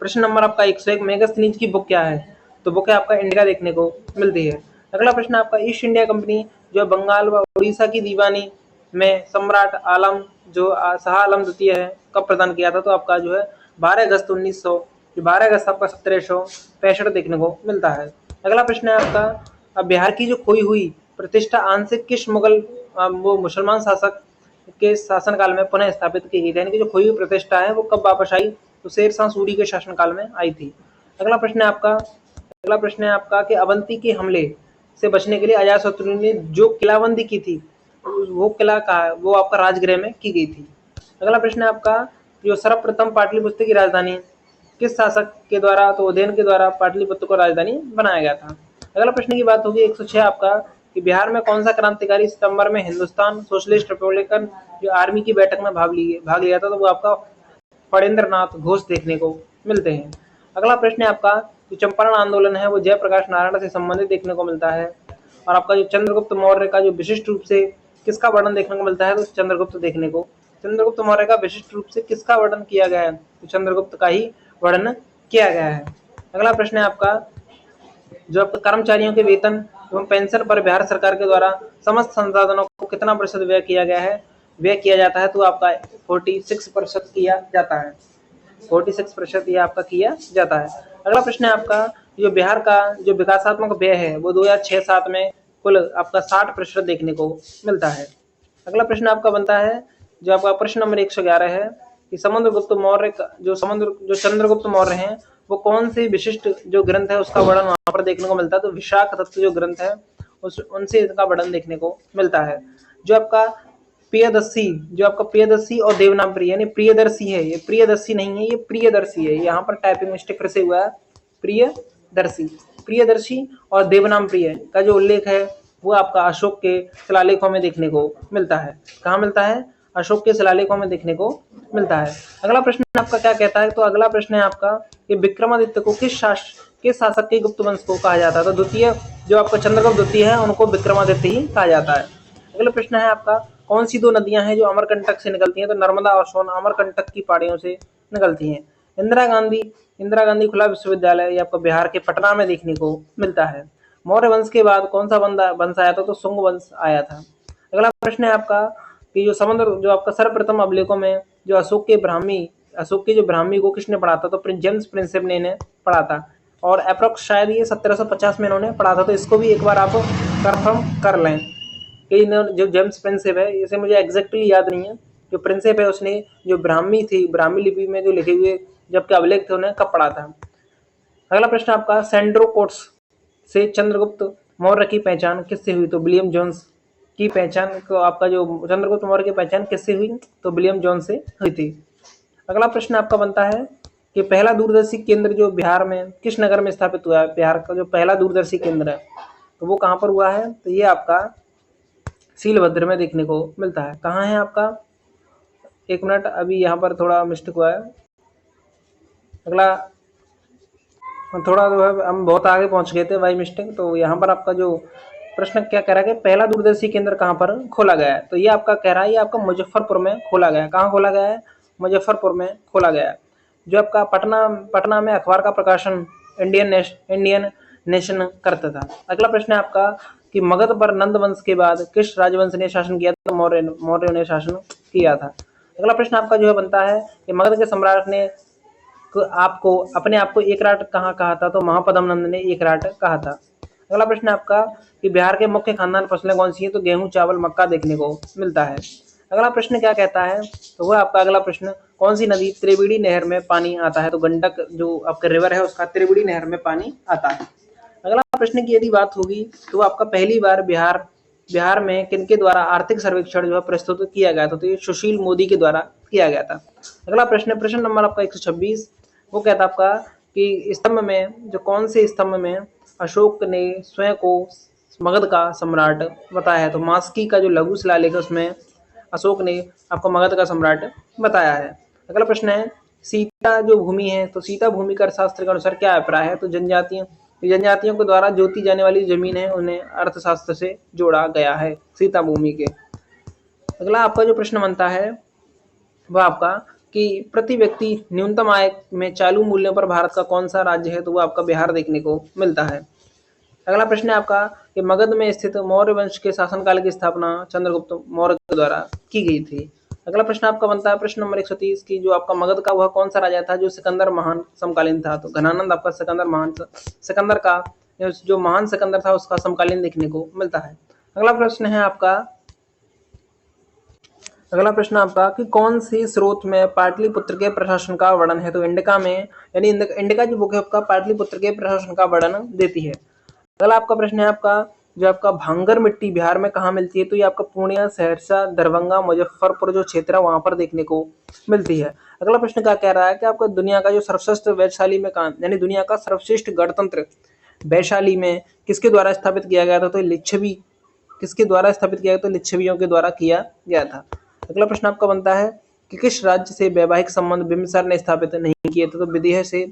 प्रश्न नंबर आपका 101, मेगास्थनीज की बुक क्या है? तो बुक है आपका इंडिका देखने को मिलती है। अगला प्रश्न आपका ईस्ट इंडिया कंपनी जो बंगाल व उड़ीसा की दीवानी में सम्राट आलम जो शाह आलम द्वितीय है कब प्रदान किया था? तो आपका जो है 12 अगस्त 1900, जो 12 अगस्त आपका 1765 देखने को मिलता है। अगला प्रश्न है आपका अब बिहार की जो खोई हुई प्रतिष्ठा आंशिक किस मुगल वो मुसलमान शासक के शासनकाल में पुनः स्थापित की गई? यानी कि जो खोई हुई प्रतिष्ठा है वो कब वापस आई? तो शेरशाह सूरी के शासनकाल में आई थी। अगला प्रश्न है आपका कि अवंती के हमले से बचने के लिए अजातशत्रु ने जो किलाबंदी की थी वो किला कहा है? वो आपका राजगृह में की गई थी। अगला प्रश्न है आपका जो सर्वप्रथम पाटलिपुत्र की राजधानी किस शासक के द्वारा? तो उदयन के द्वारा पाटलिपुत्र को राजधानी बनाया गया था। अगला प्रश्न की बात होगी 106 आपका कि बिहार में कौन सा क्रांतिकारी सितंबर में हिंदुस्तान सोशलिस्ट रिपब्लिकन जो आर्मी की बैठक में भाग लिया था? तो वो आपका फणेंद्र नाथ घोष देखने को मिलते हैं। अगला प्रश्न है आपका जो चंपारण आंदोलन है वो जयप्रकाश नारायण से संबंधित देखने को मिलता है। और आपका जो चंद्रगुप्त मौर्य का जो विशिष्ट रूप से किसका वर्णन देखने को मिलता है? तो चंद्रगुप्त मौर्य का विशिष्ट रूप से किसका वर्णन किया गया है? तो चंद्रगुप्त का ही वर्णन किया गया है। अगला प्रश्न है आपका जो आपका कर्मचारियों के वेतन एवं पेंशन पर बिहार सरकार के द्वारा समस्त संसाधनों को कितना प्रतिशत व्यय किया जाता है? तो आपका 46% किया जाता है। 46% ये आपका किया जाता है। अगला प्रश्न है आपका जो बिहार का जो विकासात्मक व्यय है वो 2006-07 में कुल आपका 60% देखने को मिलता है। अगला प्रश्न आपका बनता है जो आपका प्रश्न नंबर 111 है कि जो चंद्रगुप्त मौर्य हैं वो कौन सी विशिष्ट जो ग्रंथ है उसका वर्णन वहां पर देखने को मिलता है? तो विशाख तत्व जो ग्रंथ है उनसे इसका वर्णन देखने को मिलता है। जो आपका प्रियदर्शी और देवनागरी यानी प्रियदर्शी है, ये प्रियदर्शी नहीं है, ये प्रियदर्शी है। यहाँ पर टाइपिंग मिस्टेक फिर से हुआ है, प्रियदर्शी और देवनाम प्रिय का जो उल्लेख है वो आपका अशोक के शिलालेखों में देखने को मिलता है। कहाँ मिलता है? अशोक के शिलालेखों में देखने को मिलता है। अगला प्रश्न आपका क्या कहता है? तो अगला प्रश्न है आपका कि विक्रमादित्य को किस शासक के गुप्त वंश को कहा जाता है? तो द्वितीय जो आपका चंद्रगुप्त द्वितीय है उनको विक्रमादित्य ही कहा जाता है। अगला प्रश्न है आपका कौन सी दो नदियां हैं जो अमरकंटक से निकलती हैं? तो नर्मदा और सोन अमरकंटक की पहाड़ियों से निकलती हैं। इंदिरा गांधी खुला विश्वविद्यालय ये आपको बिहार के पटना में देखने को मिलता है। मौर्य वंश के बाद कौन सा वंश आया था? तो शुंग वंश आया था। अगला प्रश्न है आपका कि जो आपका सर्वप्रथम अभिलेखों में जो अशोक के जो ब्राह्मी को किसने पढ़ा था? तो प्रिंस जेम्स प्रिंसेप ने इन्हें पढ़ा था और अप्रोक्स शायद ये 1750 में इन्होंने पढ़ा था। तो इसको भी एक बार आप कंफर्म कर लें कि जो जेम्स प्रिंसेप है, इसे मुझे एग्जैक्टली याद नहीं है, जो प्रिंसेप है उसने जो ब्राह्मी लिपि में जो लिखे हुए जबकि अभिलेख थे उन्हें कब पढ़ा था। अगला प्रश्न आपका सेंड्रोकोट्स से चंद्रगुप्त मौर्य की पहचान किससे हुई? तो विलियम जोन्स की पहचान को आपका जो चंद्रगुप्त मौर्य की पहचान किससे हुई? तो विलियम जोन्स से हुई थी। अगला प्रश्न आपका बनता है कि पहला दूरदर्शी केंद्र जो बिहार में किस नगर में स्थापित हुआ है? बिहार का जो पहला दूरदर्शी केंद्र है तो वो कहाँ पर हुआ है? तो ये आपका सीलभद्र में देखने को मिलता है। कहाँ है आपका? एक मिनट, अभी यहाँ पर थोड़ा मिस्टेक हुआ है। अगला थोड़ा जो है हम बहुत आगे पहुँच गए थे बाई मिस्टेक। तो यहाँ पर आपका जो प्रश्न क्या कह रहा है कि पहला दूरदर्शी केंद्र कहाँ पर खोला गया है? तो ये आपका कह रहा है ये आपका मुजफ्फरपुर में खोला गया है। कहाँ खोला गया है? मुजफ्फरपुर में खोला गया। जो आपका पटना में अखबार का प्रकाशन इंडियन नेशन करता था। अगला प्रश्न है आपका कि मगध पर नंद वंश के बाद किस राजवंश ने शासन किया था? मौर्य ने शासन किया था। अगला प्रश्न आपका जो है बनता है कि मगध के सम्राट ने अपने आप को एकराट कहाँ कहा था? तो महापद्म नंद ने एकराट कहा था। अगला प्रश्न है आपका कि बिहार के मुख्य खानदान फसलें कौन सी है? तो गेहूं, चावल, मक्का देखने को मिलता है। अगला प्रश्न क्या कहता है? तो वह आपका अगला प्रश्न, कौन सी नदी त्रिवेणी नहर में पानी आता है? तो गंडक जो आपका रिवर है उसका त्रिवेणी नहर में पानी आता है। अगला प्रश्न की यदि बात होगी तो आपका पहली बार बिहार में किनके द्वारा आर्थिक सर्वेक्षण जो है प्रस्तुत किया गया था? तो ये सुशील मोदी के द्वारा किया गया था। अगला प्रश्न नंबर आपका 126, वो कहता है आपका कि स्तंभ में जो कौन से स्तंभ में अशोक ने स्वयं को मगध का सम्राट बताया है? तो मास्की का जो लघु शिलालेख है उसमें अशोक ने आपको मगध का सम्राट बताया है। अगला प्रश्न है सीता जो भूमि है, तो सीता भूमि का शास्त्र के अनुसार क्या अभिप्राय है? तो जनजातियों के द्वारा जोती जाने वाली जमीन है उन्हें अर्थशास्त्र से जोड़ा गया है सीता भूमि के। अगला आपका जो प्रश्न बनता है वह आपका कि प्रति व्यक्ति न्यूनतम आय में चालू मूल्यों पर भारत का कौन सा राज्य है? तो वो आपका बिहार देखने को मिलता है। अगला प्रश्न है आपका कि मगध में स्थित मौर्य वंश के शासनकाल की स्थापना चंद्रगुप्त मौर्य के द्वारा की गई थी। अगला प्रश्न आपका बनता है प्रश्न नंबर 130 की जो आपका मगध का वह कौन सा राजा था जो सिकंदर महान समकालीन था? तो घनानंद आपका सिकंदर का जो महान सिकंदर था उसका समकालीन देखने को मिलता है। अगला प्रश्न आपका कि कौन सी स्रोत में पाटलिपुत्र के प्रशासन का वर्णन है? तो इंडिका में यानी इंडिका जो बुक है आपका पाटलिपुत्र के प्रशासन का वर्णन देती है। अगला आपका प्रश्न है आपका जो आपका भांगर मिट्टी बिहार में कहाँ मिलती है? तो ये आपका पूर्णिया, सहरसा, दरभंगा, मुजफ्फरपुर जो क्षेत्र है वहां पर देखने को मिलती है। अगला प्रश्न क्या कह रहा है कि आपका दुनिया का जो सर्वश्रेष्ठ वैशाली में कहाँ यानी दुनिया का सर्वश्रेष्ठ गणतंत्र वैशाली में किसके द्वारा स्थापित किया गया था? तो लिच्छवी किसके द्वारा स्थापित किया गया? तो लिच्छवियों के द्वारा किया गया था। अगला प्रश्न आपका बनता है कि किस राज्य से वैवाहिक संबंध बिंबिसार ने स्थापित नहीं किए थे? तो विदेह से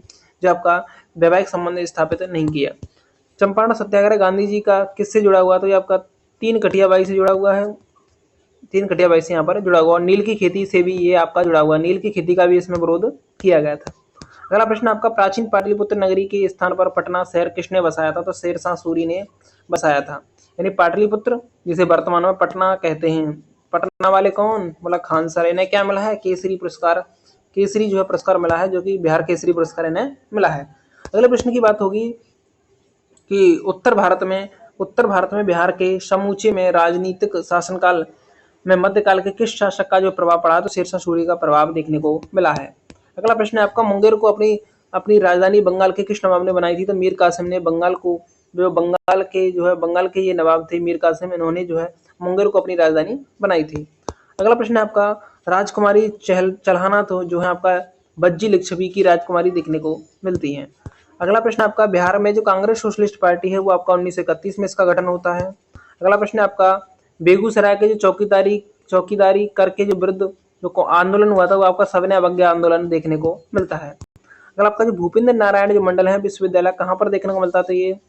जो आपका वैवाहिक संबंध स्थापित नहीं किया। चंपारण सत्याग्रह गांधी जी का किससे जुड़ा हुआ? तो ये आपका 3 कठियाबाई से जुड़ा हुआ है। 3 कठियाबाई से यहाँ पर जुड़ा हुआ और नील की खेती से भी ये आपका जुड़ा हुआ। नील की खेती का भी इसमें विरोध किया गया था। अगला प्रश्न आपका प्राचीन पाटलिपुत्र नगरी के स्थान पर पटना शहर किसने बसाया था? तो शेरशाह सूरी ने बसाया था। यानी पाटलिपुत्र जिसे वर्तमान में पटना कहते हैं। पटना वाले कौन? बोला खान सर। इन्हें क्या मिला है? केसरी जो है पुरस्कार मिला है, जो कि बिहार केसरी पुरस्कार इन्हें मिला है। अगले प्रश्न की बात होगी कि उत्तर भारत में बिहार के समूचे में राजनीतिक शासनकाल में मध्यकाल के किस शासक का जो प्रभाव पड़ा? तो शेरशाह सूरी का प्रभाव देखने को मिला है। अगला प्रश्न है आपका मुंगेर को अपनी राजधानी बंगाल के किस नवाब ने बनाई थी? तो मीर कासिम ने बंगाल के ये नवाब थे मीर कासिम, इन्होंने जो है मुंगेर को अपनी राजधानी बनाई थी। अगला प्रश्न है आपका राजकुमारी चल्हाना तो जो है आपका बज्जी लिच्छवी की राजकुमारी देखने को मिलती है। अगला प्रश्न आपका बिहार में जो कांग्रेस सोशलिस्ट पार्टी है वो आपका 1931 में इसका गठन होता है। अगला प्रश्न आपका बेगूसराय के जो चौकीदारी करके जो विरुद्ध जो आंदोलन हुआ था वो आपका सविनय अवज्ञा आंदोलन देखने को मिलता है। अगर आपका जो भूपेंद्र नारायण जो मंडल है विश्वविद्यालय कहाँ पर देखने को मिलता है? तो ये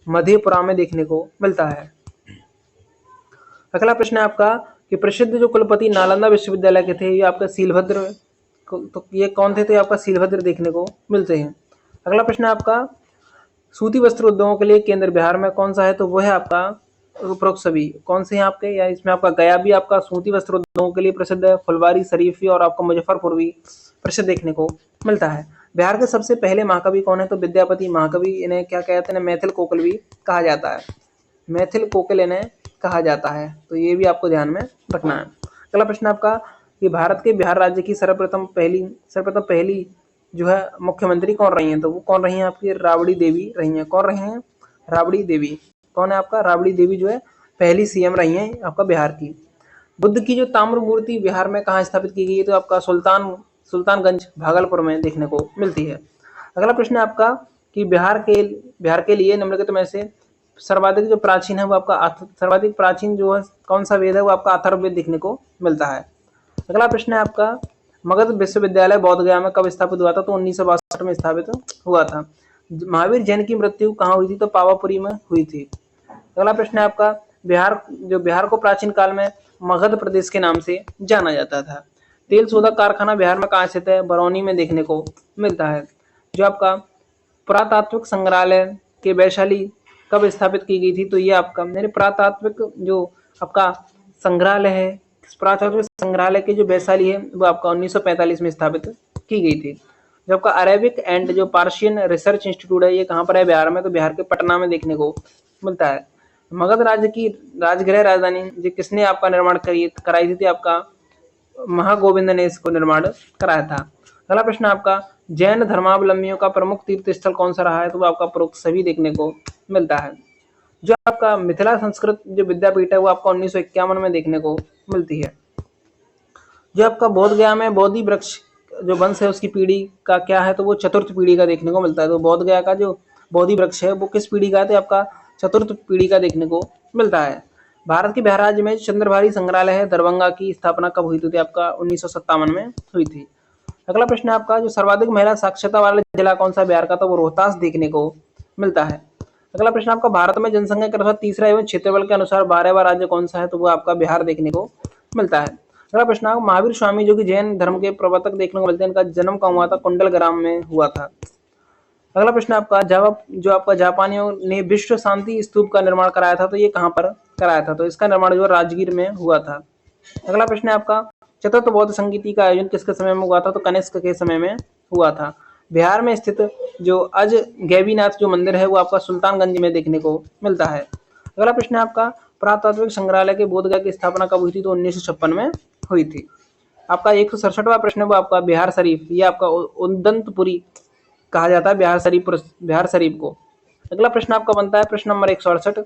मधेपुरा में देखने को मिलता है। अगला प्रश्न है आपका कि प्रसिद्ध जो कुलपति नालंदा विश्वविद्यालय के थे ये आपका सीलभद्र, तो ये कौन थे? तो ये आपका सीलभद्र देखने को मिलते हैं। अगला प्रश्न है आपका सूती वस्त्र उद्योगों के लिए केंद्र बिहार में कौन सा है? तो वो है आपका उपरोक्त सभी कौन से हैं आपके, या इसमें आपका गया भी आपका सूती वस्त्र उद्योगों के लिए प्रसिद्ध है, फुलवारी, शरीफी और आपका मुजफ्फरपुर भी प्रसिद्ध देखने को मिलता है। बिहार के सबसे पहले महाकवि कौन है? तो विद्यापति महाकवि, इन्हें क्या कहते हैं? मैथिल कोकिल भी कहा जाता है। मैथिल कोकिल इन्हें कहा जाता है, तो ये भी आपको ध्यान में रखना है। अगला प्रश्न आपका कि भारत के बिहार राज्य की सर्वप्रथम पहली जो है मुख्यमंत्री कौन रही हैं? तो वो कौन रही हैं? आपकी राबड़ी देवी रही हैं। कौन रही हैं? राबड़ी देवी। कौन है आपका? राबड़ी देवी जो है पहली सीएम रही हैं आपका बिहार की। बुद्ध की जो ताम्र मूर्ति बिहार में कहाँ स्थापित की गई है? तो आपका सुल्तानगंज भागलपुर में देखने को मिलती है। अगला प्रश्न है आपका कि बिहार के लिए निम्नलिखित में से सर्वाधिक जो प्राचीन है वो आपका सर्वाधिक प्राचीन जो है कौन सा वेद है? वो आपका अथर्ववेद देखने को मिलता है। अगला प्रश्न है आपका मगध विश्वविद्यालय बोधगया में कब स्थापित हुआ था? तो 1962 में स्थापित हुआ था। महावीर जैन की मृत्यु कहाँ हुई थी? तो पावापुरी में हुई थी। अगला प्रश्न है आपका बिहार को प्राचीन काल में मगध प्रदेश के नाम से जाना जाता था। तेल शोधक कारखाना बिहार में कहाँ स्थित है? बरौनी में देखने को मिलता है। जो आपका पुरातात्विक संग्रहालय के वैशाली कब स्थापित की गई थी? तो ये आपका यानी पुरातात्विक जो आपका संग्रहालय है, पुरातात्विक संग्रहालय की जो वैशाली है वो आपका 1945 में स्थापित की गई थी। जो आपका अरेबिक एंड जो पार्शियन रिसर्च इंस्टीट्यूट है ये कहाँ पर है? बिहार में। तो बिहार के पटना में देखने को मिलता है। मगध राज्य की राजगृह राजधानी जो किसने आपका निर्माण कराई थी? आपका महागोविंद ने इसको निर्माण कराया था। अगला प्रश्न आपका जैन धर्मावलंबियों का प्रमुख तीर्थ स्थल कौन सा रहा है? तो वो आपका उपरोक्त सभी देखने को मिलता है। जो आपका मिथिला संस्कृत जो विद्यापीठ है वो आपका 1951 में देखने को मिलती है। जो आपका बोध गया में बोधि वृक्ष जो वंश है उसकी पीढ़ी का क्या है? तो वो चतुर्थ पीढ़ी का देखने को मिलता है। तो बोध गया का जो बोधि वृक्ष है वो किस पीढ़ी का है? तो आपका चतुर्थ पीढ़ी का देखने को मिलता है। भारत के बिहार राज्य में चंद्रभारी संग्रहालय है दरभंगा की स्थापना कब हुई थी? तो आपका 1957 में हुई थी। अगला प्रश्न है आपका जो सर्वाधिक महिला साक्षरता वाला जिला कौन सा बिहार का? तो वो रोहतास देखने को मिलता है। अगला प्रश्न आपका भारत में जनसंख्या के अनुसार तीसरा एवं क्षेत्रफल के अनुसार 12वां राज्य कौन सा है? तो वो आपका बिहार देखने को मिलता है। अगला प्रश्न आपका महावीर स्वामी जो कि जैन धर्म के प्रवर्तक देखने को मिलते हैं, इनका जन्म कहाँ हुआ था? कुंडल ग्राम में हुआ था। अगला प्रश्न आपका जो आपका जापानियों ने विश्व शांति स्तूप का निर्माण कराया था तो ये कहाँ पर कराया था? तो इसका निर्माण जो राजगीर में हुआ था। अगला प्रश्न है आपका चतुर्थ बौद्ध संगीति का आयोजन किसके समय में हुआ था? तो कनिष्क के समय में हुआ था। बिहार में स्थित जो अज गैबीनाथ जो मंदिर है वो आपका सुल्तानगंज में देखने को मिलता है। अगला प्रश्न है आपका पुरातात्विक संग्रहालय के बोधगया की स्थापना कब हुई थी? तो 1956 में हुई थी। आपका 167वां प्रश्न है वो आपका बिहार शरीफ, ये आपका उदंतपुरी कहा जाता है बिहार शरीफ को। अगला प्रश्न आपका बनता है प्रश्न नंबर 168,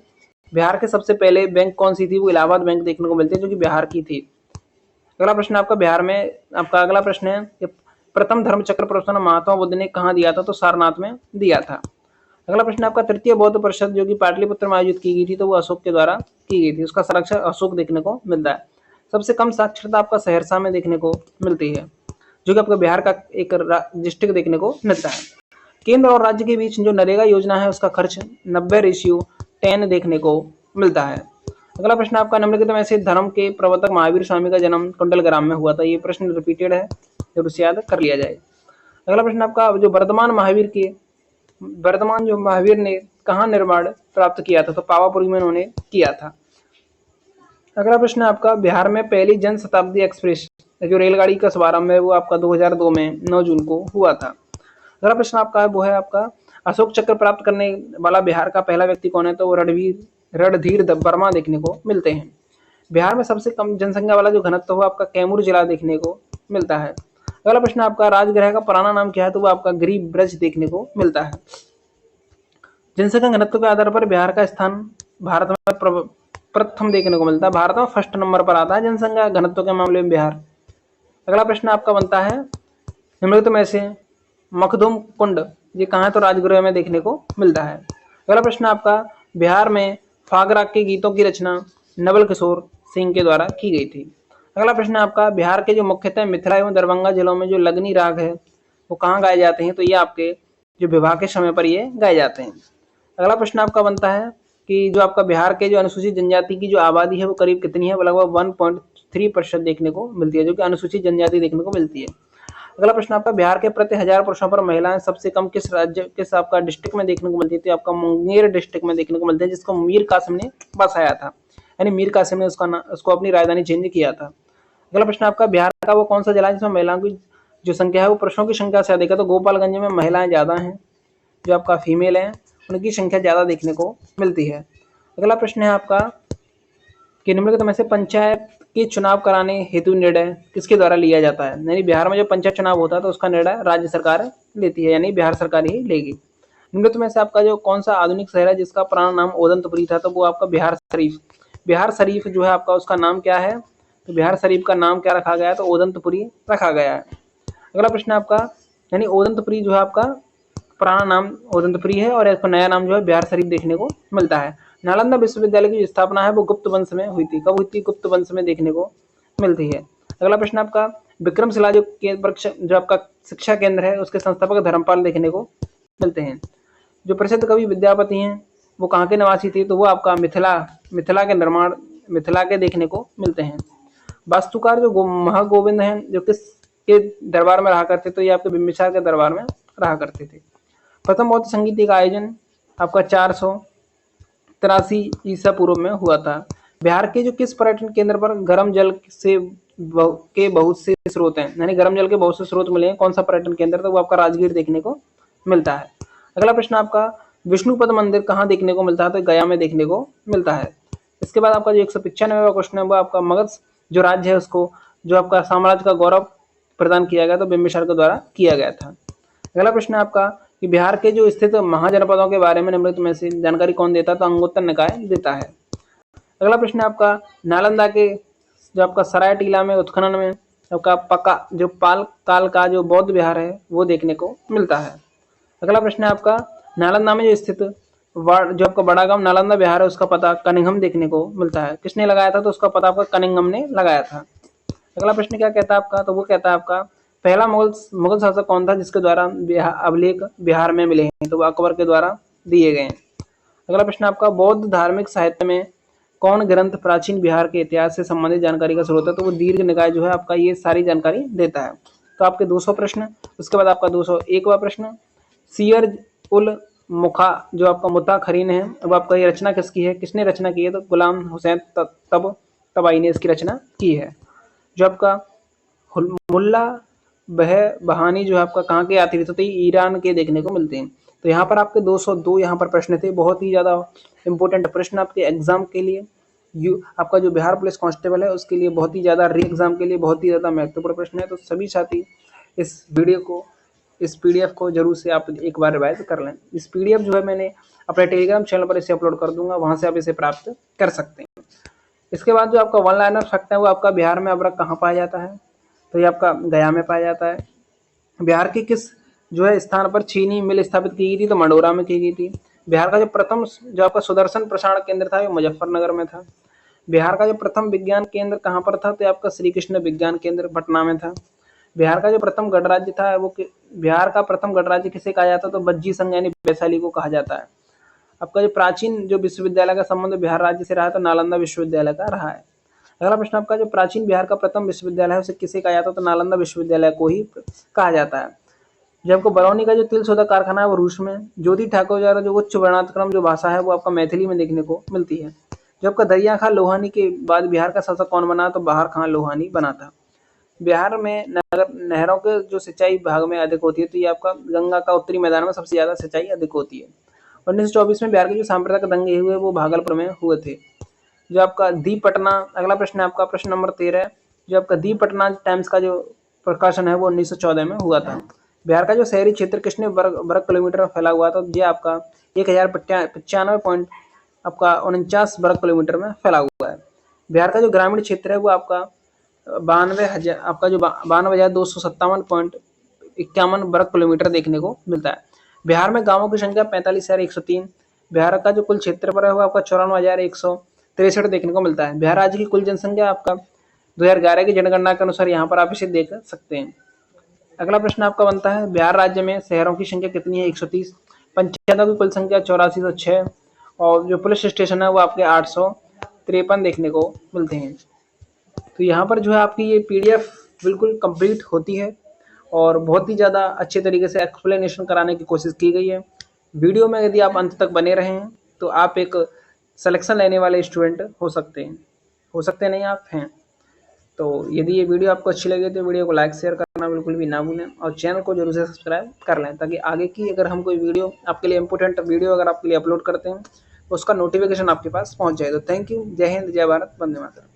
बिहार के सबसे पहले बैंक कौन सी थी? वो इलाहाबाद बैंक देखने को मिलती है जो कि बिहार की थी। अगला प्रश्न आपका बिहार में आपका अगला प्रश्न है कि प्रथम धर्म चक्र प्रवर्तन महात्मा बुद्ध ने कहाँ दिया था? तो सारनाथ में दिया था। अगला प्रश्न आपका तृतीय बौद्ध परिषद जो कि पाटलिपुत्र में आयोजित की गई थी तो वो अशोक के द्वारा की गई थी, उसका संरक्षक अशोक देखने को मिलता है। सबसे कम साक्षरता आपका सहरसा में देखने को मिलती है जो कि आपका बिहार का एक डिस्ट्रिक्ट देखने को मिलता है। केंद्र और राज्य के बीच जो नरेगा योजना है उसका खर्च 90:10 देखने को मिलता है। अगला प्रश्न आपका निम्नलिखित में से धर्म के प्रवर्तक महावीर स्वामी का जन्म कुंडल ग्राम में हुआ था। ये प्रश्न रिपीटेड है जरूर उसे याद कर लिया जाए। अगला प्रश्न आपका जो वर्तमान जो महावीर ने कहाँ निर्माण प्राप्त किया था? तो पावापुरी में उन्होंने किया था। अगला प्रश्न आपका बिहार में पहली जन शताब्दी एक्सप्रेस जो रेलगाड़ी का शुभारंभ है वो आपका 2002 में 9 जून को हुआ था। अगला प्रश्न आपका है वो है आपका अशोक चक्र प्राप्त करने वाला बिहार का पहला व्यक्ति कौन है? तो वो रणधीर वर्मा देखने को मिलते हैं। बिहार में सबसे कम जनसंख्या वाला जो घनत्व है आपका कैमूर जिला देखने को मिलता है। अगला प्रश्न आपका राजगृह का पुराना नाम क्या है? तो वो आपका गिरिब्रज ब्रज देखने को मिलता है। जनसंख्या घनत्व के आधार पर बिहार का स्थान भारत में प्रथम देखने को मिलता है। भारत में फर्स्ट नंबर पर आता है जनसंख्या घनत्व के मामले में बिहार। अगला प्रश्न आपका बनता है निम्नलिखित में से मखदूम कुंड ये कहाँ है? तो राजगृह में देखने को मिलता है। अगला प्रश्न आपका बिहार में फाग राग के गीतों की रचना नवल किशोर सिंह के द्वारा की गई थी। अगला प्रश्न आपका बिहार के जो मुख्यतः मिथिला एवं दरभंगा जिलों में जो लगनी राग है वो कहाँ गाए जाते हैं? तो ये आपके जो विवाह के समय पर ये गाए जाते हैं। अगला प्रश्न आपका बनता है कि जो आपका बिहार के जो अनुसूचित जनजाति की जो आबादी है वो करीब कितनी है? वो लगभग 1.3% देखने को मिलती है जो कि अनुसूचित जनजाति देखने को मिलती है। अगला प्रश्न आपका बिहार के प्रति 1000 पुरुषों पर महिलाएं सबसे कम किस आपका डिस्ट्रिक्ट में देखने को मिलती है? तो आपका मुंगेर डिस्ट्रिक्ट में देखने को मिलते हैं जिसको मीर कासिम ने बसाया था, यानी मीर कासिम ने उसको अपनी राजधानी चेंज किया था। अगला प्रश्न आपका बिहार का वो कौन सा जिला है जिसमें महिलाओं की जो संख्या है वो पुरुषों की संख्या से अधिक है? तो गोपालगंज में महिलाएं ज्यादा हैं, जो आपका फीमेल है उनकी संख्या ज्यादा देखने को मिलती है। अगला प्रश्न है आपका कि निम्नलिखित में से पंचायत के चुनाव कराने हेतु निर्णय किसके द्वारा लिया जाता है? यानी बिहार में जो पंचायत चुनाव होता है तो उसका निर्णय राज्य सरकार लेती है, यानी बिहार सरकार ही लेगी। निम्नलिखित में से आपका जो कौन सा आधुनिक शहर है जिसका पुराना नाम ओदंतपुरी था? तो वो आपका बिहार शरीफ जो है आपका उसका नाम क्या है? तो बिहार शरीफ का नाम क्या रखा गया है? तो ओदंतपुरी रखा गया है। अगला प्रश्न आपका यानी ओदंतपुरी जो है आपका पुराना नाम ओदंतपुरी है और इसका नया नाम जो है बिहार शरीफ देखने को मिलता है। नालंदा विश्वविद्यालय की स्थापना है वो गुप्त वंश में हुई थी। कब हुई थी? गुप्त वंश में देखने को मिलती है। अगला प्रश्न आपका विक्रमशिला जो आपका शिक्षा केंद्र है उसके संस्थापक धर्मपाल देखने को मिलते हैं। जो प्रसिद्ध कवि विद्यापति हैं वो कहाँ के निवासी थे? तो वो आपका मिथिला के देखने को मिलते हैं। वास्तुकार जो महागोविंद हैं, जो किसके दरबार में रहा करते, तो ये आपके बिंबिसार के दरबार में रहा करते थे। प्रथम बौद्ध संगीत का आयोजन आपका 483 ईसा पूर्व में हुआ था। बिहार के जो किस पर्यटन केंद्र पर गर्म जल के बहुत से स्रोत हैं, यानी गर्म जल के बहुत से स्रोत मिले हैं, कौन सा पर्यटन केंद्र, तो वो आपका राजगीर देखने को मिलता है। अगला प्रश्न आपका विष्णुपद मंदिर कहाँ देखने को मिलता है, तो गया में देखने को मिलता है। इसके बाद आपका जो 195वां क्वेश्चन है वो आपका मगध जो राज्य है उसको जो आपका साम्राज्य का गौरव प्रदान किया गया, तो बिंबिसार के द्वारा किया गया था। अगला प्रश्न है आपका कि बिहार के जो स्थित महाजनपदों के बारे में निम्नलिखित में से जानकारी कौन देता है, तो अंगुत्तर निकाय देता है। अगला प्रश्न है आपका नालंदा के जो आपका सराय टीला में उत्खनन में आपका पक्का जो पाल काल का जो बौद्ध विहार है वो देखने को मिलता है। अगला प्रश्न है आपका नालंदा में जो स्थित जो आपका बड़ा गांव नालंदा विहार है उसका पता कनिंघम देखने को मिलता है। किसने लगाया था, तो उसका पता आपका कनिंघम ने लगाया था। अगला प्रश्न क्या कहता है आपका, तो वो कहता है आपका पहला मुगल शासक कौन था जिसके द्वारा अभिलेख बिहार में मिले हैं, तो वो अकबर के द्वारा दिए गए हैं। अगला प्रश्न आपका बौद्ध धार्मिक साहित्य में कौन ग्रंथ प्राचीन बिहार के इतिहास से संबंधित जानकारी का स्रोत है, तो वो दीर्घ निकाय जो है आपका ये सारी जानकारी देता है। तो आपके 200 प्रश्न। उसके बाद आपका 201वां प्रश्न सियर उल मुखा जो आपका मुता खरीन है, अब आपका ये रचना किसकी है, किसने रचना की है, तो गुलाम हुसैन तबाई ने इसकी रचना की है। जो आपका मुल्ला बहानी जो है आपका कहाँ के आते थे, तो ईरान के देखने को मिलते हैं। तो यहाँ पर आपके 202 यहाँ पर प्रश्न थे, बहुत ही ज़्यादा इंपॉर्टेंट प्रश्न आपके एग्जाम के लिए। आपका जो बिहार पुलिस कांस्टेबल है उसके लिए बहुत ही ज़्यादा री एग्जाम के लिए बहुत ही ज़्यादा महत्वपूर्ण प्रश्न है। तो सभी साथी इस वीडियो को इस पीडीएफ को जरूर से आप एक बार रिवाइज कर लें। इस पीडीएफ जो है मैंने अपने टेलीग्राम चैनल पर इसे अपलोड कर दूंगा, वहाँ से आप इसे प्राप्त कर सकते हैं। इसके बाद जो आपका वन लाइनर फैक्ट है वो आपका बिहार में अबरक कहाँ पाया जाता है, तो ये आपका गया में पाया जाता है। बिहार के किस जो है स्थान पर चीनी मिल स्थापित की गई थी, तो मंडोरा में की गई थी। बिहार का जो प्रथम जो आपका सुदर्शन प्रसारण केंद्र था वो मुजफ्फरनगर में था। बिहार का जो प्रथम विज्ञान केंद्र कहाँ पर था, तो आपका श्री कृष्ण विज्ञान केंद्र पटना में था। बिहार का जो प्रथम गणराज्य था वो बिहार का प्रथम गणराज्य किसे कहा जाता है, तो बज्जी संघ यानी वैशाली को कहा जाता है। आपका जो प्राचीन जो विश्वविद्यालय का संबंध बिहार राज्य से रहा है, तो नालंदा विश्वविद्यालय का रहा है। अगला प्रश्न आपका जो प्राचीन बिहार का प्रथम विश्वविद्यालय है उसे किसे कहा जाता है, तो नालंदा विश्वविद्यालय को ही कहा जाता है। जब आपको बरौनी का जो तिल शोधक कारखाना है वो रूस में, ज्योति ठाकुर द्वारा जो उच्च वर्णातिक्रम जो भाषा है वो आपका मैथिली में देखने को मिलती है। जब आपका दरिया खां लोहानी के बाद बिहार का शासक कौन बना, तो बहार खां लोहानी बना था। बिहार में नहरों के जो सिंचाई भाग में अधिक होती है, तो ये आपका गंगा का उत्तरी मैदान में सबसे ज्यादा सिंचाई अधिक होती है। 1924 में बिहार के जो सांप्रदायिक दंगे हुए वो भागलपुर में हुए थे। जो आपका दीप पटना, अगला प्रश्न है आपका प्रश्न नंबर 13, जो आपका दीप पटना टाइम्स का जो प्रकाशन है वो 1914 में हुआ था। बिहार का जो शहरी क्षेत्र कितने वर्ग किलोमीटर में फैला हुआ था, तो ये आपका 1095 आपका 49 वर्ग किलोमीटर में फैला हुआ है। बिहार का जो ग्रामीण क्षेत्र है वो आपका 92,000 आपका जो 92,257.51 वर्ग किलोमीटर देखने को मिलता है। बिहार में गांवों की संख्या 45,103। बिहार का जो कुल क्षेत्रफल है वो आपका 94,163 देखने को मिलता है। बिहार राज्य की कुल जनसंख्या आपका 2011 की जनगणना के अनुसार यहाँ पर आप इसे देख सकते हैं। अगला प्रश्न आपका बनता है बिहार राज्य में शहरों की संख्या कितनी है, 130। पंचायतों की कुल संख्या 8406 और जो पुलिस स्टेशन है वो आपके 853 देखने को मिलते हैं। तो यहाँ पर जो है आपकी ये पीडीएफ बिल्कुल कंप्लीट होती है और बहुत ही ज़्यादा अच्छे तरीके से एक्सप्लेनेशन कराने की कोशिश की गई है। वीडियो में यदि आप अंत तक बने रहे हैं तो आप एक सिलेक्शन लेने वाले स्टूडेंट हो सकते हैं नहीं आप हैं। तो यदि ये वीडियो आपको अच्छी लगे तो वीडियो को लाइक शेयर करना बिल्कुल भी ना भूलें और चैनल को जरूर से सब्सक्राइब कर लें, ताकि आगे की अगर हम कोई वीडियो आपके लिए इंपॉर्टेंट वीडियो अगर आपके लिए अपलोड करते हैं तो उसका नोटिफिकेशन आपके पास पहुंच जाए। तो थैंक यू, जय हिंद, जय भारत, वंदे मातरम।